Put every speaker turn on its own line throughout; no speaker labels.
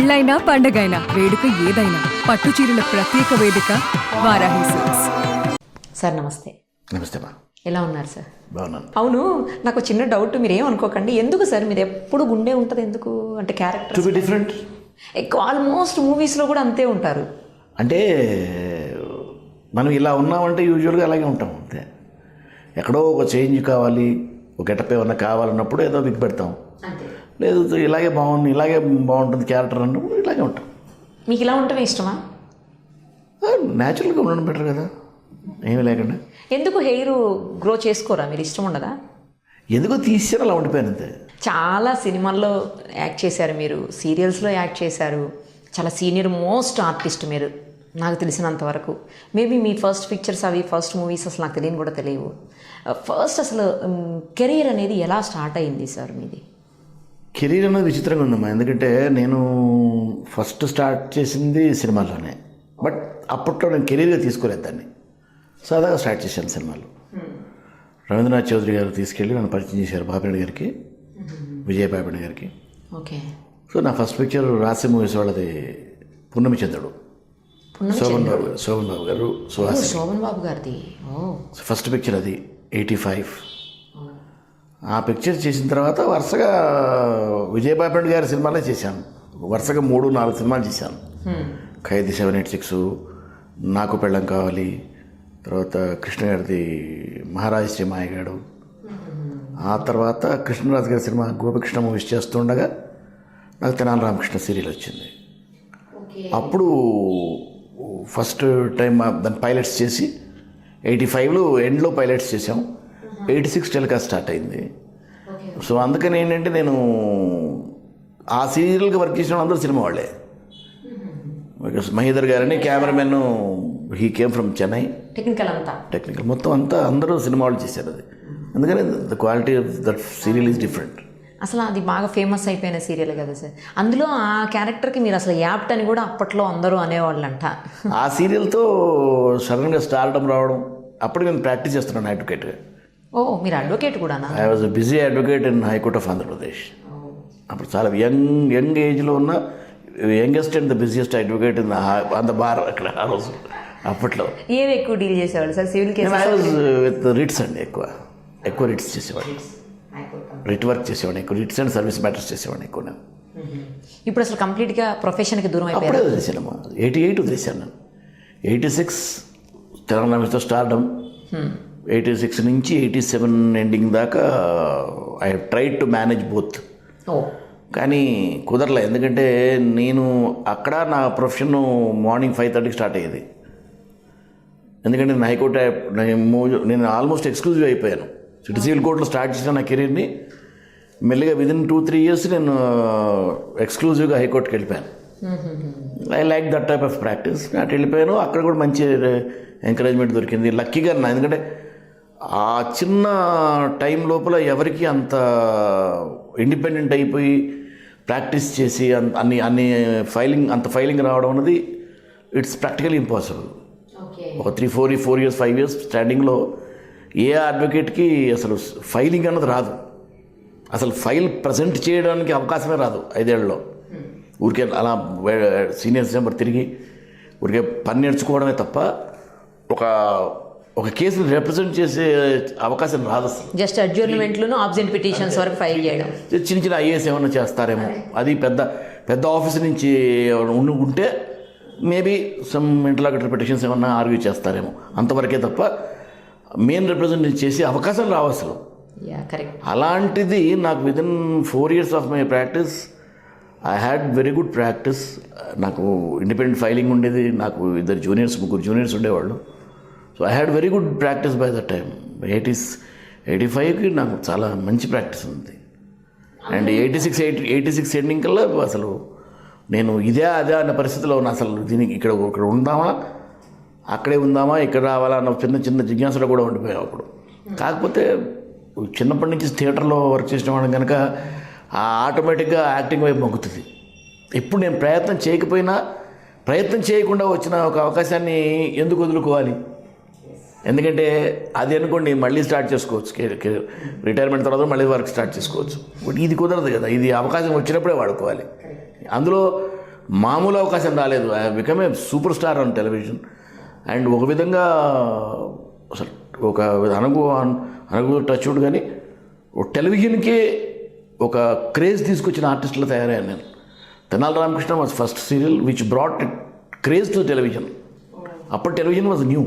పెళ్ళైనా పండగైనా వేడుక ఏదైనా పట్టు చీరల ప్రత్యేక వేదిక వారాహి సిల్క్స్.
సార్ నమస్తే.
నమస్తే మా.
ఎలా ఉన్నారు సార్?
బాగున్నాను.
అవును, నాకు చిన్న డౌట్, మీరు ఏమనుకోకండి. ఎందుకు సార్ మీరు ఎప్పుడు గుండె ఉంటుంది ఎందుకు? అంటే క్యారెక్టర్
టు బి డిఫరెంట్.
ఎక్కువ ఆల్మోస్ట్ మూవీస్లో కూడా అంతే ఉంటారు.
అంటే మనం ఇలా ఉన్నామంటే యూజువల్గా అలాగే ఉంటాం అంతే. ఎక్కడో ఒక చేంజ్ కావాలి, ఒక గెటప్ ఏమన్నా కావాలన్నప్పుడు ఏదో విగ్ పెడతాం. లేదు ఇలాగే బాగుంటుంది క్యారెక్టర్ అన్నప్పుడు ఇలాగే ఉంటాం.
మీకు ఇలా ఉండటమే ఇష్టమా?
న్యాచురల్గా ఉండడం బెటర్ కదా, ఏమీ లేకుండా.
ఎందుకు హెయిర్ గ్రో చేసుకోరా? మీరు ఇష్టం ఉండదా?
ఎందుకో తీసారు అలా ఉండిపోయాను అంతే.
చాలా సినిమాల్లో యాక్ట్ చేశారు, మీరు సీరియల్స్లో యాక్ట్ చేశారు. చాలా సీనియర్ మోస్ట్ ఆర్టిస్ట్ మీరు, నాకు తెలిసినంతవరకు. మేబీ మీ ఫస్ట్ పిక్చర్స్ అవి ఫస్ట్ మూవీస్ అసలు నాకు తెలియని కూడా తెలియవు. ఫస్ట్ అసలు కెరీర్ అనేది ఎలా స్టార్ట్ అయింది సార్ మీది?
కెరీర్ అనేది విచిత్రంగా ఉందమ్మా. ఎందుకంటే నేను ఫస్ట్ స్టార్ట్ చేసింది సినిమాల్లోనే. బట్ అప్పట్లో నేను కెరీర్గా తీసుకోలేదు దాన్ని, సాదాగా స్టార్ట్ చేశాను సినిమాలు. రవీంద్రనాథ్ చౌదరి గారు తీసుకెళ్ళి నన్ను పరిచయం చేశారు బాపిరెడ్డి గారికి, విజయబాపిరెడ్డి గారికి.
ఓకే.
సో నా ఫస్ట్ పిక్చర్ రాసి మూవీస్ వాళ్ళది పున్నమి చంద్రుడు, శోభన్ బాబు గారు,
శోభన్ బాబు గారిది
ఫస్ట్ పిక్చర్ అది 85. ఆ పిక్చర్ చేసిన తర్వాత వరుసగా విజయబాపిరెడ్డి గారి సినిమాలే చేశాను. వరుసగా 3-4 సినిమాలు చేశాను. ఖైదీ 786, నాకు పెళ్ళం కావాలి, తర్వాత కృష్ణ గారిది మహారాజ శ్రీ మాయగాడు, ఆ తర్వాత కృష్ణరాజు గారి సినిమా గోపికృష్ణ మూవీస్ చేస్తుండగా నాకు తెనాలి రామకృష్ణ సీరియల్ వచ్చింది. అప్పుడు ఫస్ట్ టైం దాని పైలట్స్ చేసి 85లో ఎండ్లో పైలట్స్ చేసాం. 86 టెలికాస్ట్ స్టార్ట్ అయింది. సో అందుకని ఏంటంటే నేను ఆ సీరియల్కి వర్క్ చేసిన అందరూ సినిమా వాళ్ళే. మహేందర్ గారని cameraman, he came from Chennai. Technical మొత్తం అంతా అందరూ సినిమా వాళ్ళు చేశారు అది. అందుకని the quality of that serial is different.
అసలు అది బాగా ఫేమస్ అయిపోయిన సీరియల్ కదా సార్. అందులో ఆ క్యారెక్టర్కి మీరు అసలు యాప్ట్ అని కూడా అప్పట్లో అందరూ అనేవాళ్ళంట.
ఆ సీరియల్తో సడన్గా స్టార్డమ్ రావడం, అప్పుడు నేను ప్రాక్టీస్ చేస్తున్నాను అడ్వకేట్గా.
ఓ, మీరు అడ్వకేట్ కూడానా?
I was busy advocate in high court of Andhra Pradesh. అప్పుడు చాలా యంగ్ ఏజ్లో ఉన్న youngest and the busiest advocate in on the bar అక్కడ ఆ రోజు. అప్పట్లో
ఏవి ఎక్కువ డీల్ చేసేవాళ్ళు sir? Civil case?
I was with writs అండి, ఎక్కువ రిట్స్ చేసేవాడిని, రిట్ వర్క్ చేసేవాడిని ఎక్కువ, రిట్స్ అండ్ సర్వీస్ మ్యాటర్స్ చేసేవాడిని ఎక్కువ నేను.
ఇప్పుడు అసలు కంప్లీట్గా ప్రొఫెషన్కి దూరం అయిపోయారు?
అప్పుడే వదిలేసాను. 88 వదిలేసాను నేను. 86 తెలంగాణతో స్టార్డమ్, 86 నుంచి 87 ఎండింగ్ దాకా I tried to manage both. కానీ కుదరలే. ఎందుకంటే నేను అక్కడ నా ప్రొఫెషన్ మార్నింగ్ 5:30కి స్టార్ట్ అయ్యేది. ఎందుకంటే నేను హైకోర్టు నేను ఆల్మోస్ట్ ఎక్స్క్లూజివ్ అయిపోయాను. సిటీ సివిల్ కోర్టులో స్టార్ట్ చేసిన నా కెరీర్ని మెల్లిగా విదిన్ 2-3 ఇయర్స్ నేను ఎక్స్క్లూజివ్గా హైకోర్టుకి వెళ్ళిపోయాను. I like that type of practice. అటు వెళ్ళిపోయాను. అక్కడ కూడా మంచి ఎంకరేజ్మెంట్ దొరికింది లక్కీగా. ఎందుకంటే ఆ చిన్న టైం లోపల ఎవరికి అంత ఇండిపెండెంట్ అయిపోయి ప్రాక్టీస్ చేసి అన్ని ఫైలింగ్ రావడం అనేది ఇట్స్ ప్రాక్టికలీ ఇంపాసిబుల్. ఒక 3-4 ఇయర్స్ 5 ఇయర్స్ స్టాండింగ్లో ఏ అడ్వకేట్కి అసలు ఫైలింగ్ అన్నది రాదు. అసలు ఫైల్ ప్రజెంట్ చేయడానికి అవకాశమే రాదు 5 ఏళ్లలో. ఊరికే అలా సీనియర్స్ నెంబర్ తిరిగి ఊరికే పని నేర్చుకోవడమే తప్ప ఒక కేసుని రిప్రజెంట్ చేసే అవకాశం రాదు అసలు.
జస్ట్ అడ్జర్న్మెంట్లను ఆబ్సెంట్ పిటిషన్స్ వరకు ఫైల్ చేయడం.
చిన్న ఐఏఎస్ ఏమైనా చేస్తారేమో, అది పెద్ద ఆఫీస్ నుంచి ఉంటే మేబీ సమ్ ఇంటర్లాగేటరీ పిటిషన్స్ ఏమన్నా ఆర్గ్యూ చేస్తారేమో, అంతవరకే తప్ప మెయిన్ రిప్రజెంట్ చేసే అవకాశం రావు అసలు. అలాంటిది నాకు within 4 years of my practice I had very good practice. నాకు ఇండిపెండెంట్ ఫైలింగ్ ఉండేది. నాకు 3 జూనియర్స్ ఉండేవాళ్ళు. So I had very good practice by the time. 85కి నాకు చాలా మంచి ప్రాక్టీస్ ఉంది. అండ్ 86 ఎండింగ్ కల్లా అసలు నేను అదే అన్న పరిస్థితిలో ఉన్నా. అసలు దీనికి ఇక్కడ ఉందామా, అక్కడే ఉందామా, ఇక్కడ రావాలా అన్న చిన్న జిజ్ఞాసలో కూడా ఉండిపోయాం అప్పుడు. కాకపోతే చిన్నప్పటి నుంచి థియేటర్లో వర్క్ చేసిన వాడిని కనుక ఆటోమేటిక్గా యాక్టింగ్ వైపు మొగ్గుతుంది. ఇప్పుడు నేను ప్రయత్నం చేయకుండా వచ్చిన ఒక అవకాశాన్ని ఎందుకు వదులుకోవాలి? ఎందుకంటే అది అనుకోండి మళ్ళీ స్టార్ట్ చేసుకోవచ్చు, రిటైర్మెంట్ తర్వాత మళ్ళీ వర్క్ స్టార్ట్ చేసుకోవచ్చు. బట్ ఇది కుదరదు కదా. ఇది అవకాశం వచ్చినప్పుడే వాడుకోవాలి. అందులో మామూలు అవకాశం రాలేదు. I become a super star on television. And ఒక విధంగా అసలు ఒక అనుగు టచ్వుడ్ కానీ టెలివిజన్కే ఒక క్రేజ్ తీసుకొచ్చిన ఆర్టిస్టులు తయారయ్యాను నేను. Tenali Ramakrishna was first serial which brought craze to television. అప్పుడు టెలివిజన్ వాజ్ న్యూ,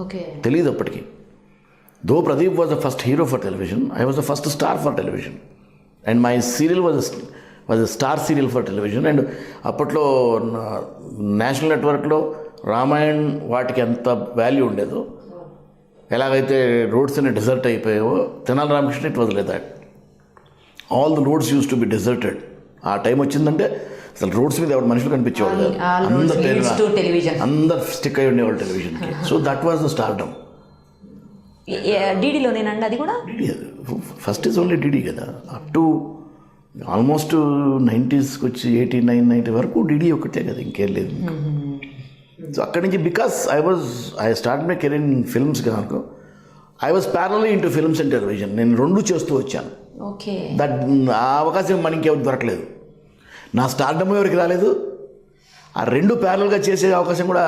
ఓకే,
తెలియదు అప్పటికి. Though Pradeep was the first hero for television, I was the first star for television. And my serial was a star serial for television. And అప్పట్లో national నెట్వర్క్లో రామాయణ్ వాటికి ఎంత value ఉండేదో, ఎలాగైతే roads అన్ని desert అయిపోయావో Tenali Ramakrishna it was like that. All the roads used to be deserted. ఆ time వచ్చిందంటే అసలు రోడ్స్ మీద ఎవరు మనుషులు కనిపించేవాళ్ళు కాదు, అందరు స్టిక్ అయి ఉండేవాళ్ళు టెలివిజన్కి. So that was the stardom.
డీడీలోనేనండి అది కూడా?
ఫస్ట్ ఈజ్ ఓన్లీ డీడీ కదా, అప్ టు ఆల్మోస్ట్ 90స్కి వచ్చి 89, 90 వరకు డీడీ ఒకటే కదా, ఇంకేం లేదు. సో అక్కడి నుంచి because I start my career in films కనుక I was parallely into films and television. నేను రెండు చేస్తూ వచ్చాను.
ఓకే,
దట్ ఆ అవకాశం మనకి ఇంకెవరికి దొరకలేదు, నా స్టార్డమ్ ఎవరికి రాలేదు. ఆ రెండు ప్యారల్గా చేసే అవకాశం కూడా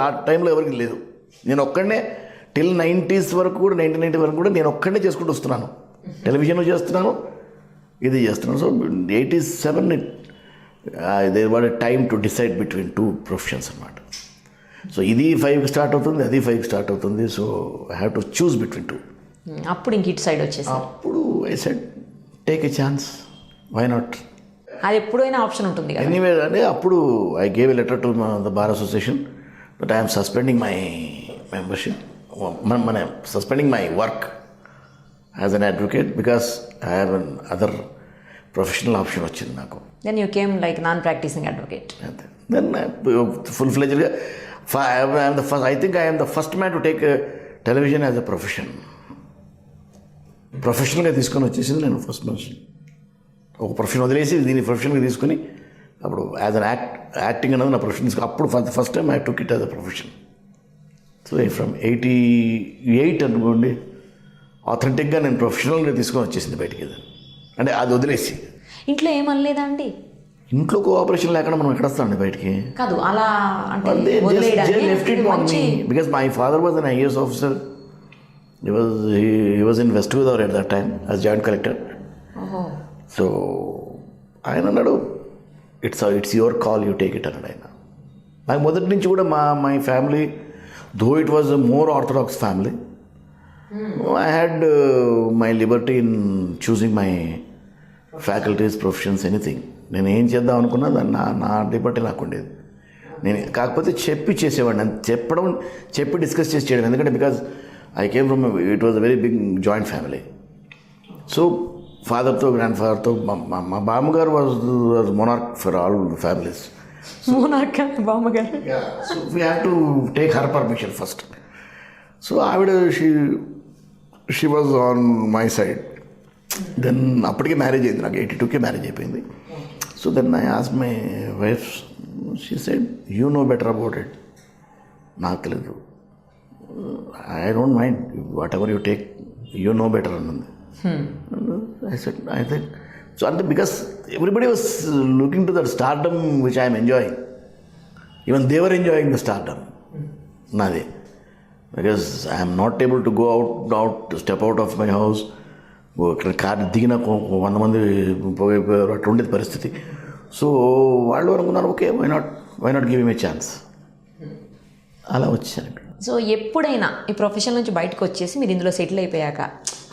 ఆ టైంలో ఎవరికి లేదు. నేను ఒక్కడనే టిల్ 90s వరకు కూడా 1990 వరకు కూడా నేను ఒక్కడనే చేసుకుంటూ వస్తున్నాను. టెలివిజన్ చేస్తున్నాను, ఇది చేస్తున్నాను. So 87 they what a time to decide between two professions అనమాట. సో ఇది 5కి స్టార్ట్ అవుతుంది, అది 5కి స్టార్ట్ అవుతుంది. So I have to choose between two.
అప్పుడు ఇంక ఇటు సైడ్ వచ్చేసి
అప్పుడు I said take a chance, why not.
అది ఎప్పుడైనా ఆప్షన్ ఉంటుంది కదా.
ఎనీవే అంటే అప్పుడు I gave a letter to the bar association that I'm suspending my membership, మన suspending my work as an advocate because I have an other professional option వచ్చింది నాకు.
Then you came like non practicing advocate.
Then full ఫ్లెజ్డ్గా I think I'm the first man to take television as a profession. ప్రొఫెషనల్గా తీసుకొని వచ్చేసింది నేను first మనిషి. ఒక profession వదిలేసి దీన్ని ప్రొఫెషన్గా తీసుకుని అప్పుడు యాజ్ అన్ యాక్టింగ్ అనేది నా ప్రొఫెషన్ తీసుకుని అప్పుడు first time I took it as a profession. So from 88 అనుకోండి ఆథెంటిక్గా నేను ప్రొఫెషనల్గా తీసుకొని వచ్చేసింది బయటికి. అంటే అది వదిలేసి
ఇంట్లో ఏమనలేదా అండి?
ఇంట్లో కోఆపరేషన్ లేకుండా మనం ఎక్కడ వస్తామండి బయటికి?
కాదు అలా అంటే
because my father was an IAS officer. he was in West Godavari at that time as joint collector. So ఆయన అన్నాడు it's your call, you take it అన్నాడు ఆయన. నాకు మొదటి నుంచి కూడా my family though it was a more orthodox family, I had my Liberty in choosing my faculties, professions, anything. నేను ఏం చేద్దాం అనుకున్నా దాన్ని నా లిబర్టీ నాకు ఉండేది. నేను కాకపోతే చెప్పి చేసేవాడిని, చెప్పి డిస్కస్ చేసి చేయడం. ఎందుకంటే because I came from it was a very big joint family. So father-తో grandfather-తో మా బామ్మగారు was monarch for all the families.
monarch బామ్మగారు.
Yeah, so we have to take her permission first. So ఆవిడ she was on my side. Then అప్పటికే marriage అయింది నాకు, 82కే marriage అయిపోయింది. So then I asked my wife, she said you know better about it. నాకు తెలియదు, I don't mind whatever you take, you know better అన్నది. I think so అంటే because everybody was looking to that stardom which I am enjoying. Even they were enjoying the stardom. నాది because I am not able to go out step out of my house. Car దిగిన 100 మంది పోయిపోయారు, అట్లా ఉండేది పరిస్థితి. So వాళ్ళు అనుకున్నారు okay why not give him a chance, అలా వచ్చాను.
సో ఎప్పుడైనా ఈ ప్రొఫెషన్ నుంచి బయటకు వచ్చేసి మీరు ఇందులో సెటిల్ అయిపోయాక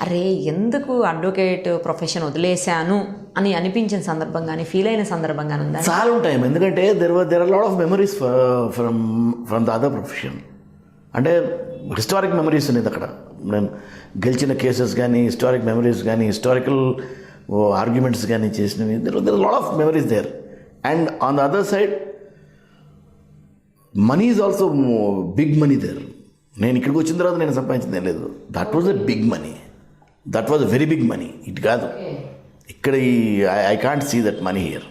అరే ఎందుకు అడ్వకేట్ ప్రొఫెషన్ వదిలేశాను అని అనిపించిన సందర్భం కానీ ఫీల్ అయిన సందర్భం కానీ ఉందా?
చాలా ఉంటాయి. ఎందుకంటే there are lot of memories from the other profession. అంటే హిస్టారిక్ మెమరీస్ అనేది అక్కడ నేను గెలిచిన కేసెస్ కానీ, హిస్టారిక్ మెమరీస్ కానీ, హిస్టారికల్ ఆర్గ్యుమెంట్స్ కానీ చేసినవి, there are lot of memories there. And on the other side money is also big money there. నేను ఇక్కడికి వచ్చిన తర్వాత నేను సంపాదించింది ఏం లేదు. That was a big money, that was a very big money. It కాదు ఇక్కడ I can't see that money here.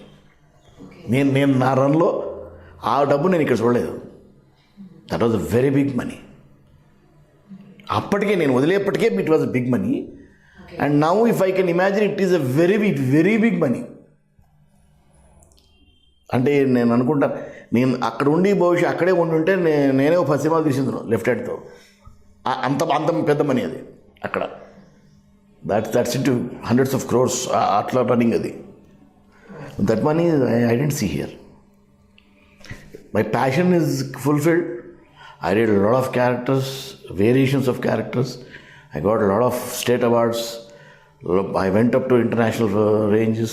నేను నా రన్లో ఆ డబ్బు నేను ఇక్కడ చూడలేదు. That was a very big money. అప్పటికే నేను వదిలేప్పటికే it was a big money. And now if I can imagine it is a very big money. అంటే నేను అనుకుంటా, నేను అక్కడ ఉండి భవిష్యత్ అక్కడే ఉండుంటే నేనే 10 సినిమాలు తీసిందును లెఫ్ట్ హ్యాండ్తో. అంత అంత పెద్ద మనీ అది అక్కడ. That's into hundreds of crores అట్లా రన్నింగ్ అది. That money I didn't see here. My passion is fulfilled. I did a lot of characters, variations of characters. I got a lot of state awards. I went up to international ranges.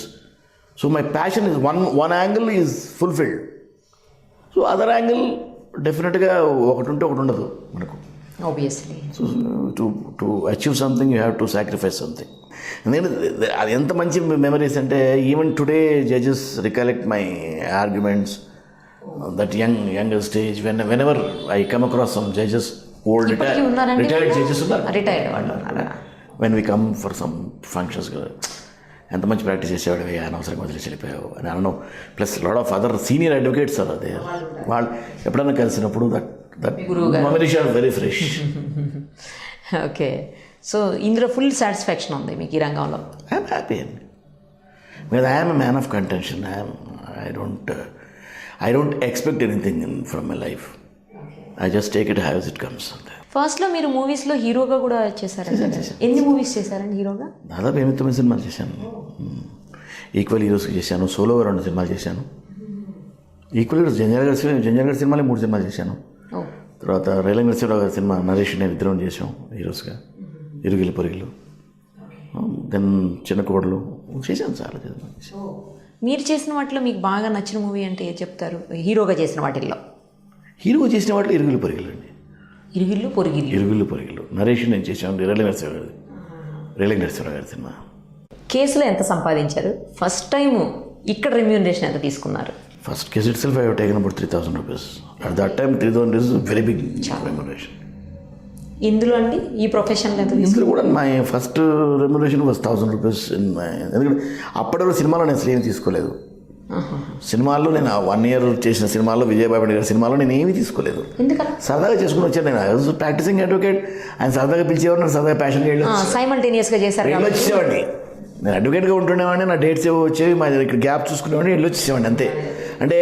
So my passion is one angle is fulfilled. So other angle definitely ఒకటి ఉంటే ఒకటి ఉండదు మనకు.
Obviously.
So to achieve something you have to sacrifice something. నేను అది ఎంత మంచి memories అంటే even today judges recollect my arguments. That younger stage, whenever I come across some judges, old retired judges uన్నారు. When we come for some functions, ఎంత మంచి practice చేసేవాడు, అనవసరంగా వదిలేసి వెళ్ళిపోయావు అని అనను. Plus lot of other senior advocates are అదే. వాళ్ళు ఎప్పుడైనా కలిసినప్పుడు that memories are very fresh.
Okay. So ఇందులో ఫుల్ సాటిస్ఫాక్షన్ ఉంది మీకు ఈ రంగంలో?
ఐఎమ్ హ్యాపీ అండి. Because I'm a man of contention. I don't expect anything from my life. I just take it as it comes.
ఫస్ట్లో మీరు మూవీస్లో హీరోగా కూడా చేశారండి. ఎన్ని మూవీస్ చేశారండి హీరోగా?
దాదాపు 8-9 సినిమాలు చేశాను. ఈక్వల్ హీరోస్కి చేశాను. సోలోగా 2 సినిమాలు చేశాను. ఈక్వల్ హీరోస్ జంజాల్ గారి సినిమాలే 3 సినిమాలు చేశాను. తర్వాత రైలింగ్ నరసింహరావు గారి సినిమా నరేష్ నేను ఇద్దరం చేసాం హీరోస్గా. ఇరుగిలు పొరుగులు, దెన్ చిన్న కోడలు చేశాను, చాలా చేశాను.
మీరు చేసిన వాటిలో మీకు బాగా నచ్చిన మూవీ అంటే ఏం చెప్తారు? హీరోగా చేసిన వాటిల్లో
హీరోగా చేసిన వాటిలో ఇరుగులు పొరుగులు అండి. ఇరుగులు పొరుగులు నరేష్ నేను చేశాను. రైలింగ్ నరసింహరావు గారి సినిమా.
కేసులో ఎంత సంపాదించారు? ఫస్ట్ టైం ఇక్కడ రెమ్యూనరేషన్ ఎంత తీసుకున్నారు?
First case itself I have taken about 3,000 rupees. At that time 3,000 rupees very big remuneration.
ఇందులో అండి ఈ ప్రొఫెషన్లో ఎంత?
ఇందులో కూడా my first remuneration was 1,000 rupees. ఎందుకంటే అప్పటివరకు సినిమాలో నేను అసలు ఏమి తీసుకోలేదు. సినిమాల్లో నేను 1 year చేసిన సినిమాల్లో, విజయబాబు గారి సినిమాలో నేను ఏమీ తీసుకోలేదు. సరదాగా చేసుకుని వచ్చాను. నేను ఐ వాజ్ ప్రాక్టీసింగ్ అడ్వకేట్. ఆయన సరదాగా పిలిచేవాడు, నాకు సరదాగా ప్యాషన్
సైమల్టేనియస్గా చేశారు.
వెళ్ళి వచ్చేవాడిని. నేను అడ్వకేట్గా ఉంటుండేవాడిని. నా డేట్స్ ఏవో వచ్చేవి, మా ఇక్కడ గ్యాప్ చూసుకునేవాడిని, వెళ్ళి వచ్చేసేవాడిని అంతే. అంటే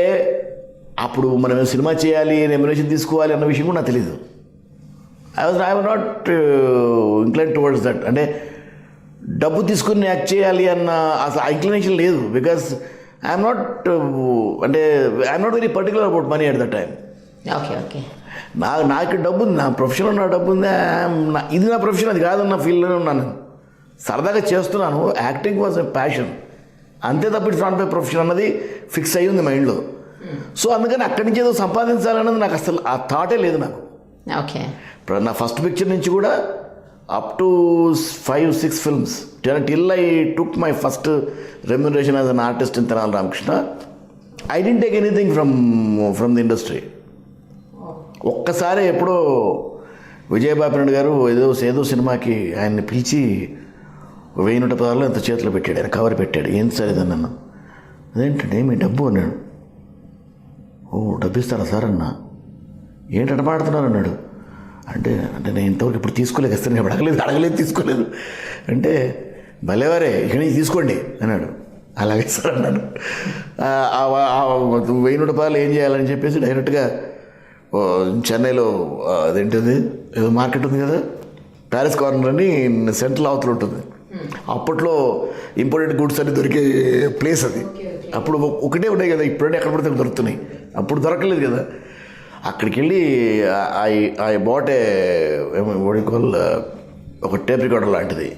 అప్పుడు మనం సినిమా చేయాలి, రెమ్యునరేషన్ తీసుకోవాలి అన్న విషయం కూడా నాకు తెలీదు. I was not incline towards that. అంటే డబ్బు తీసుకుని యాక్ట్ చేయాలి అన్న అసలు ఇంక్లినేషన్ లేదు. Because I'm not very particular about money at that time.
Okay.
నాకు డబ్బు ఉంది, నా ప్రొఫెషన్లో నా డబ్బు ఉంది. ఇది నా ప్రొఫెషన్, అది కాదు, నా ఫీల్డ్లోనే ఉన్నాను. సరదాగా చేస్తున్నాను. యాక్టింగ్ వాజ్ ఎ ప్యాషన్ అంతే తప్ప ఇట్స్ నాట్ మై ప్రొఫెషన్ అన్నది ఫిక్స్ అయ్యి ఉంది మైండ్లో. సో అందుకని అక్కడి నుంచి ఏదో సంపాదించాలన్నది నాకు అసలు ఆ థాటే లేదు నాకు.
ఓకే.
ఇప్పుడు నా ఫస్ట్ పిక్చర్ నుంచి కూడా up to 5-6 films till I took my first remuneration as an artist in Tenali Ramakrishna, I didn't take anything from the industry. ఒక్కసారి ఎప్పుడో విజయబాబు గారు ఏదో సినిమాకి ఆయన్ని పిలిచి 1,110 ఎంత చేతిలో పెట్టాడు, ఆయన కవర్ పెట్టాడు. ఏం సార్ ఇదని నన్ను. అదేంటండి మీ డబ్బు అన్నాడు. ఓ డబ్బు ఇస్తారా సార్ అన్నా. ఏంటి అడమాడుతున్నారు అన్నాడు. అంటే నేను ఇంతవరకు ఇప్పుడు తీసుకోలేదు, ఇస్తాను ఇప్పుడు అడగలేదు తీసుకోలేదు అంటే, భలేవారే ఇక నుంచి తీసుకోండి అన్నాడు. అలాగే సార్ అన్నాడు. 1,100 రూపాయలు ఏం చేయాలని చెప్పేసి డైరెక్ట్గా చెన్నైలో అదేంటిది ఏదో మార్కెట్ ఉంది కదా, ప్యారిస్ కార్నర్ అని సెంట్రల్ అవతల ఉంటుంది. అప్పట్లో ఇంపోర్టెడ్ గుడ్స్ అన్ని దొరికే ప్లేస్ అది. అప్పుడు ఒకటే ఉన్నాయి కదా, ఇప్పుడంటే ఎక్కడ పడితే దొరుకుతున్నాయి, అప్పుడు దొరకలేదు కదా. అక్కడికి వెళ్ళి ఐ బాట్ ఒక టేప్ రికార్డర్ లాంటిది.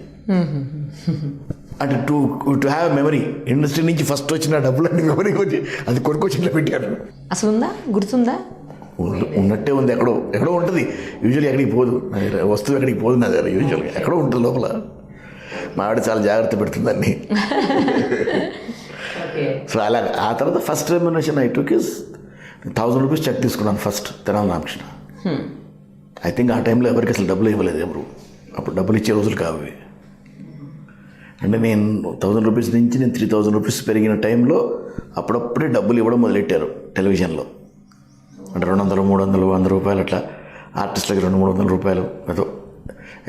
అంటే టు హ్యావ్ మెమరీ. ఇండస్ట్రీ నుంచి ఫస్ట్ వచ్చిన డబ్బులన్నీ మెమరీ వచ్చి అది కొనుక్కొచ్చి ఇట్లా పెట్టారు.
అసలు ఉందా, గుర్తుందా?
ఉన్నట్టే ఉంది. ఎక్కడో ఉంటుంది. యూజువల్లీ ఎక్కడికి పోదు, వస్తువు ఎక్కడికి పోదు నా దగ్గర. యూజువల్గా ఎక్కడో ఉంటుంది లోపల. మా ఆవిడ చాలా జాగ్రత్త పెడుతుంది అన్ని. సో అలా ఆ తర్వాత first remuneration I took is 1,000 rupees cheque తీసుకున్నాను first Tenali Ramakrishna. I think ఆ టైంలో ఎవరికి అసలు డబ్బులు ఇవ్వలేదు ఎవరు. అప్పుడు డబ్బులు ఇచ్చే రోజులు కావు. అంటే నేను 1,000 రూపీస్ నుంచి నేను 3,000 రూపీస్ పెరిగిన టైంలో అప్పుడప్పుడే డబ్బులు ఇవ్వడం మొదలెట్టారు టెలివిజన్లో. అంటే 200, 300, 100 రూపాయలు అట్లా ఆర్టిస్టులకి 200-300 రూపాయలు ఏదో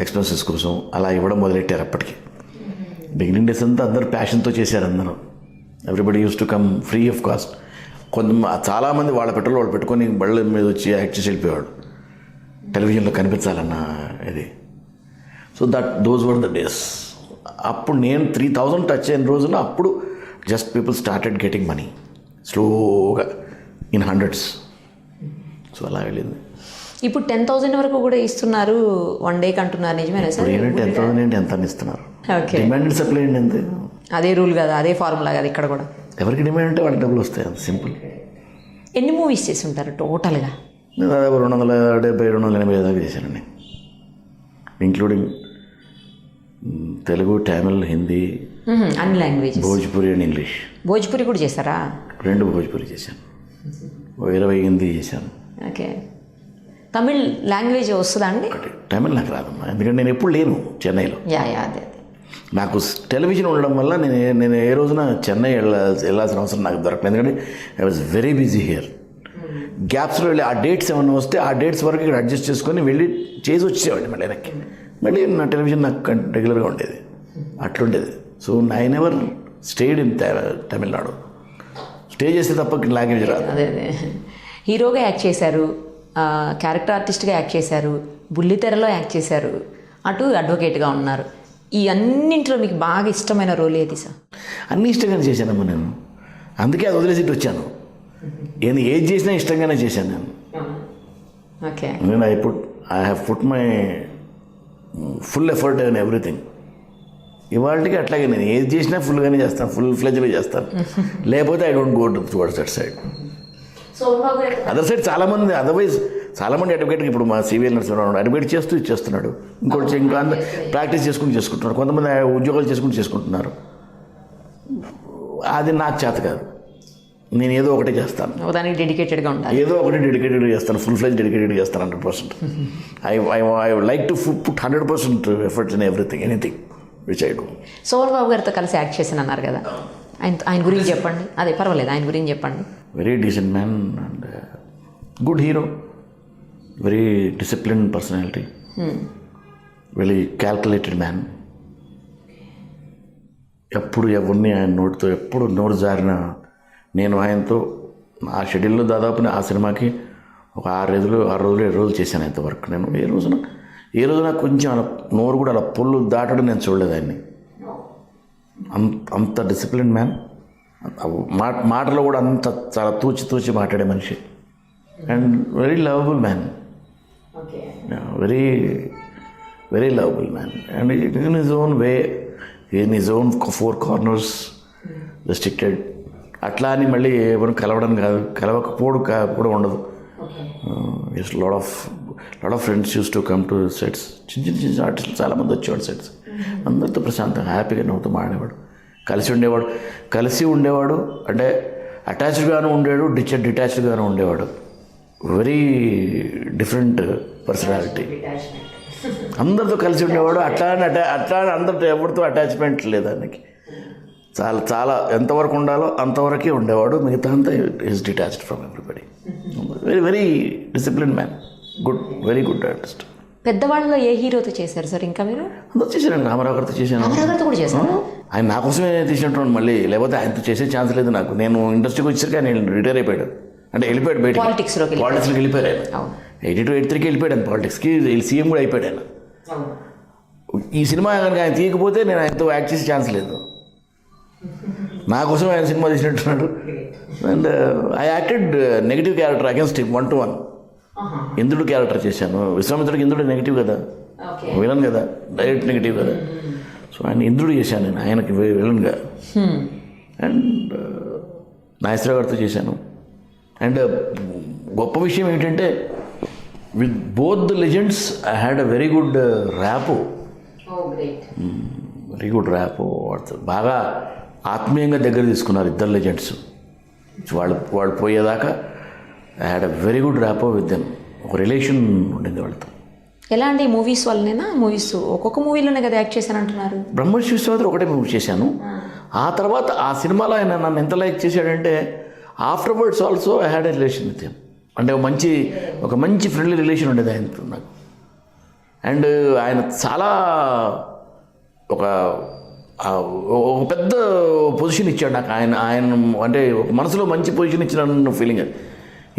ఎక్స్పెన్సెస్ కోసం అలా ఇవ్వడం మొదలెట్టారు. అప్పటికి బిగినింగ్ డేస్ అంతా అందరూ ప్యాషన్తో చేశారు. అందరూ everybody use to come free of cost. చాలామంది వాళ్ళ పెట్రోల్ వాళ్ళు పెట్టుకొని బళ్ళ మీద వచ్చి యాక్ట్ చేసి వెళ్ళిపోయేవాడు, టెలివిజన్లో కనిపించాలన్న ఇది. So those were the days. అప్పుడు నేను 3000 టచ్ అయిన రోజున అప్పుడు just people started getting money స్లోగా ఇన్ హండ్రెడ్స్. సో అలా వెళ్ళింది.
ఇప్పుడు 10,000 వరకు కూడా ఇస్తున్నారు వన్ డేకి అంటున్నారు, నిజమేనా సార్?
ఏంటంటే 10,000 ఏంటి, ఎంత అని ఇస్తున్నారు.
ఓకే,
డిమాండ్ అండ్ సప్లై అండి అంతే.
అదే రూల్ కదా, అదే ఫార్ములా కదా ఇక్కడ కూడా.
ఎవరికి డిమాండ్ అంటే వాళ్ళకి డబ్బులు వస్తాయి, అంత సింపుల్.
ఎన్ని మూవీస్ చేసి ఉంటారు టోటల్గా?
నేను దాదాపు 270, 280 దాకా చేశానండి, ఇంక్లూడింగ్ తెలుగు, తమిళ్, హిందీ,
అన్ని languages,
Bhojpuri and English.
Bhojpuri కూడా చేస్తారా?
2 భోజ్పురి చేశాను, 20 హిందీ చేశాను.
ఓకే, తమిళ్ లాంగ్వేజ్ వస్తుందా అండి?
తమిళ్ నాకు రాదమ్మా, ఎందుకంటే నేను ఎప్పుడు లేను చెన్నైలో.
యా అదే
నాకు టెలివిజన్ ఉండడం వల్ల నేను ఏ రోజున చెన్నై వెళ్ళాల్సిన అవసరం నాకు దొరకలేదు, ఎందుకంటే I was very busy here. గ్యాప్స్లో వెళ్ళి ఆ డేట్స్ ఏమన్నా వస్తే ఆ డేట్స్ వరకు ఇక్కడ అడ్జస్ట్ చేసుకొని వెళ్ళి చేసి వచ్చేవాడిని మళ్ళీ వెనక్కి. మళ్ళీ నా టెలివిజన్ నాకు రెగ్యులర్గా ఉండేది, అట్లుండేది. So I never stayed in Tamil Nadu. Stay చేస్తే తప్ప లాంగ్వేజ్ రాదు.
అదే హీరోగా యాక్ట్ చేశారు, క్యారెక్టర్ ఆర్టిస్ట్గా యాక్ట్ చేశారు, బుల్లితెరలో యాక్ట్ చేశారు, అటు అడ్వకేట్గా ఉన్నారు. ఈ అన్నింటిలో మీకు బాగా ఇష్టమైన రోల్ ఏది సార్?
అన్నీ ఇష్టంగానే చేశానమ్మా నేను, అందుకే అది వదిలేసి వచ్చాను. నేను ఏది చేసినా ఇష్టంగానే చేశాను నేను.
ఓకే,
నేను I have put my full effort in everything. ఇవాళకి అట్లాగే నేను ఏది చేసినా ఫుల్గానే చేస్తాను, ఫుల్ ఫ్లెజ్గా చేస్తాను. లేకపోతే I don't go towards that side. Other side చాలామంది అడ్వకేట్కి ఇప్పుడు మా సివిఎల్ నరసింహరావు అడ్వకేట్ చేస్తూ ఇచ్చేస్తున్నాడు, ఇంకోటి ఇంకా ప్రాక్టీస్ చేసుకుంటున్నారు, కొంతమంది ఉద్యోగాలు చేసుకుంటున్నారు. అది నాకు చేత కాదు, నేను ఏదో ఒకటే చేస్తాను,
దానికి డెడికేటెడ్గా ఉంటాను,
ఏదో ఒకటి డెడికేటెడ్గా చేస్తాను, ఫుల్ ఫ్లెజ్ డెడికేటెడ్గా చేస్తాను 100%. I like to put 100% efforts in anything which I do.
Sohan Babu గారితో కలిసి యాక్ట్ చేశాను అన్నారు కదా, ఆయన గురించి చెప్పండి. అదే పర్వాలేదు, ఆయన గురించి చెప్పండి.
Very decent man and good hero, very discipline personality, very calculated man. ఎప్పుడు ఎవరిని ఆయన నోటితో ఎప్పుడు నోరు జారిన నేను ఆయనతో ఆ షెడ్యూల్లో దాదాపు ఆ సినిమాకి ఒక 6 రోజులు 7 రోజులు చేశాను ఆయనతో వర్క్. నేను ఏ రోజున కొంచెం అలా నోరు కూడా అలా పొల్లు దాటడం నేను చూడలేదు ఆయన్ని. అంత డిసిప్లిన్ మ్యాన్, మాటలో కూడా అంత చాలా తూచి మాట్లాడే మనిషి. And very lovable man, very very lovable man. And in his own way, in his own 4 corners restricted. అట్లా అని మళ్ళీ ఎవరు కలవడం కాదు, కలవకపోవడం కూడా ఉండదు. Lot of friends use to come to sets. చిన్న ఆర్టిస్టులు చాలామంది వచ్చేవాడు సెట్స్. అందరితో ప్రశాంతంగా హ్యాపీగా నవ్వుతూ మాడేవాడు, కలిసి ఉండేవాడు. అంటే అటాచ్డ్గాను ఉండేవాడు, డిటాచ్డ్గాను ఉండేవాడు. Very different personality. అందరితో కలిసి ఉండేవాడు. అట్లా అందరితో ఎవరితో అటాచ్మెంట్ లేదు ఆయనకి. చాలా ఎంతవరకు ఉండాలో అంతవరకే ఉండేవాడు, మిగతా అంతా is detached from everybody. Very very discipline man, very good artist.
పెద్దవాళ్ళలో ఏ హీరోతో చేశారు సార్ ఇంకా మీరు?
అందరూ చేశాను, రామారావు గారితో చేశాను.
రామారావు గారితో కూడా చేశాను.
ఆయన నా కోసమే తీసినట్టు మళ్ళీ, లేకపోతే ఆయనతో చేసే ఛాన్స్ లేదు నాకు. నేను ఇండస్ట్రీకి వచ్చేసరికి ఆయన రిటైర్ అయిపోయాడు, అంటే వెళ్ళిపోయాడు బయట, పాలిటిక్స్లోకి వెళ్ళిపోయారు ఆయన. 82, 83కి వెళ్ళిపోయాడు ఆయన పాలిటిక్స్కి. సీఎం కూడా అయిపోయాడు ఆయన. ఈ సినిమా కనుక ఆయన తీయకపోతే నేను ఆయనతో యాక్ట్ చేసే ఛాన్స్ లేదు. నా కోసం ఆయన సినిమా తీసినట్టున్నాడు. And I acted negative character against him 1-to-1. ఇంద్రుడు క్యారెక్టర్ చేశాను. విశ్వామిత్రుడికి ఇంద్రుడు నెగిటివ్ కదా, విలన్ కదా, డైరెక్ట్ నెగిటివ్ కదా. సో ఆయన ఇంద్రుడు చేశాను నేను, ఆయనకి విలన్గా. అండ్ నాగేశ్వరరావు గారితో చేశాను. అండ్ గొప్ప విషయం ఏంటంటే with both the legends I had a very good rapport. Very good rapport. బాగా ఆత్మీయంగా దగ్గర తీసుకున్నారు ఇద్దరు లెజెండ్స్. వాళ్ళు పోయేదాకా I had a very good rapport with them. ఒక రిలేషన్ ఉండింది వాళ్ళతో.
ఎలా అండి? మూవీస్ వల్లనేనా? మూవీస్ ఒక్కొక్క మూవీలోనే కదా యాక్ట్ చేశాను అంటున్నారు.
బ్రహ్మర్షి విశ్వామిత్రుడు ఒకటే మూవీ చేశాను. ఆ తర్వాత ఆ సినిమాలో ఆయన నన్ను ఎంత లైక్ చేశాడంటే afterwards also I had a relation with him. అంటే ఒక మంచి ఫ్రెండ్లీ రిలేషన్ ఉండేది ఆయనతో నాకు. అండ్ ఆయన చాలా ఒక ఒక పెద్ద పొజిషన్ ఇచ్చాడు నాకు ఆయన అంటే ఒక మనసులో మంచి పొజిషన్ ఇచ్చిన ఫీలింగ్.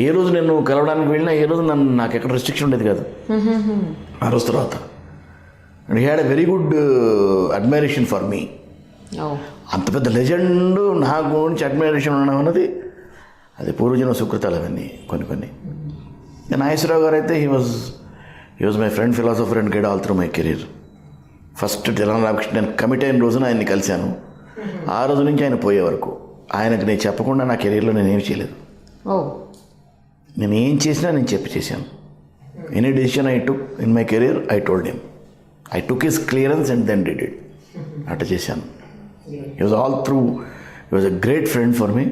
ఏ రోజు నేను కలవడానికి వెళ్ళినా ఏ రోజు నాకు ఎక్కడ రెస్ట్రిక్షన్ ఉండేది కాదు ఆ రోజు తర్వాత. And he had a very good అడ్మైరేషన్ for me. అంత పెద్ద లెజెండ్ నా గురించి అడ్మైరేషన్ ఉండడం అన్నది అది పూర్వజన్మ సుకృతాలు అవన్నీ కొన్ని. నాగేశ్వరరావు గారు అయితే he was my friend, philosopher and guide all through my career. First Telangana Ramakrishna నేను కమిట్ అయిన రోజున ఆయన్ని కలిశాను. ఆ రోజు నుంచి ఆయన పోయే వరకు ఆయనకు నేను చెప్పకుండా నా కెరీర్లో నేనేం చేయలేదు. నేను ఏం చేసినా నేను చేశాను. Any decision I took in my career I told him. I took his clearance and then did it. అట్లా చేశాను. He was he was a great friend for me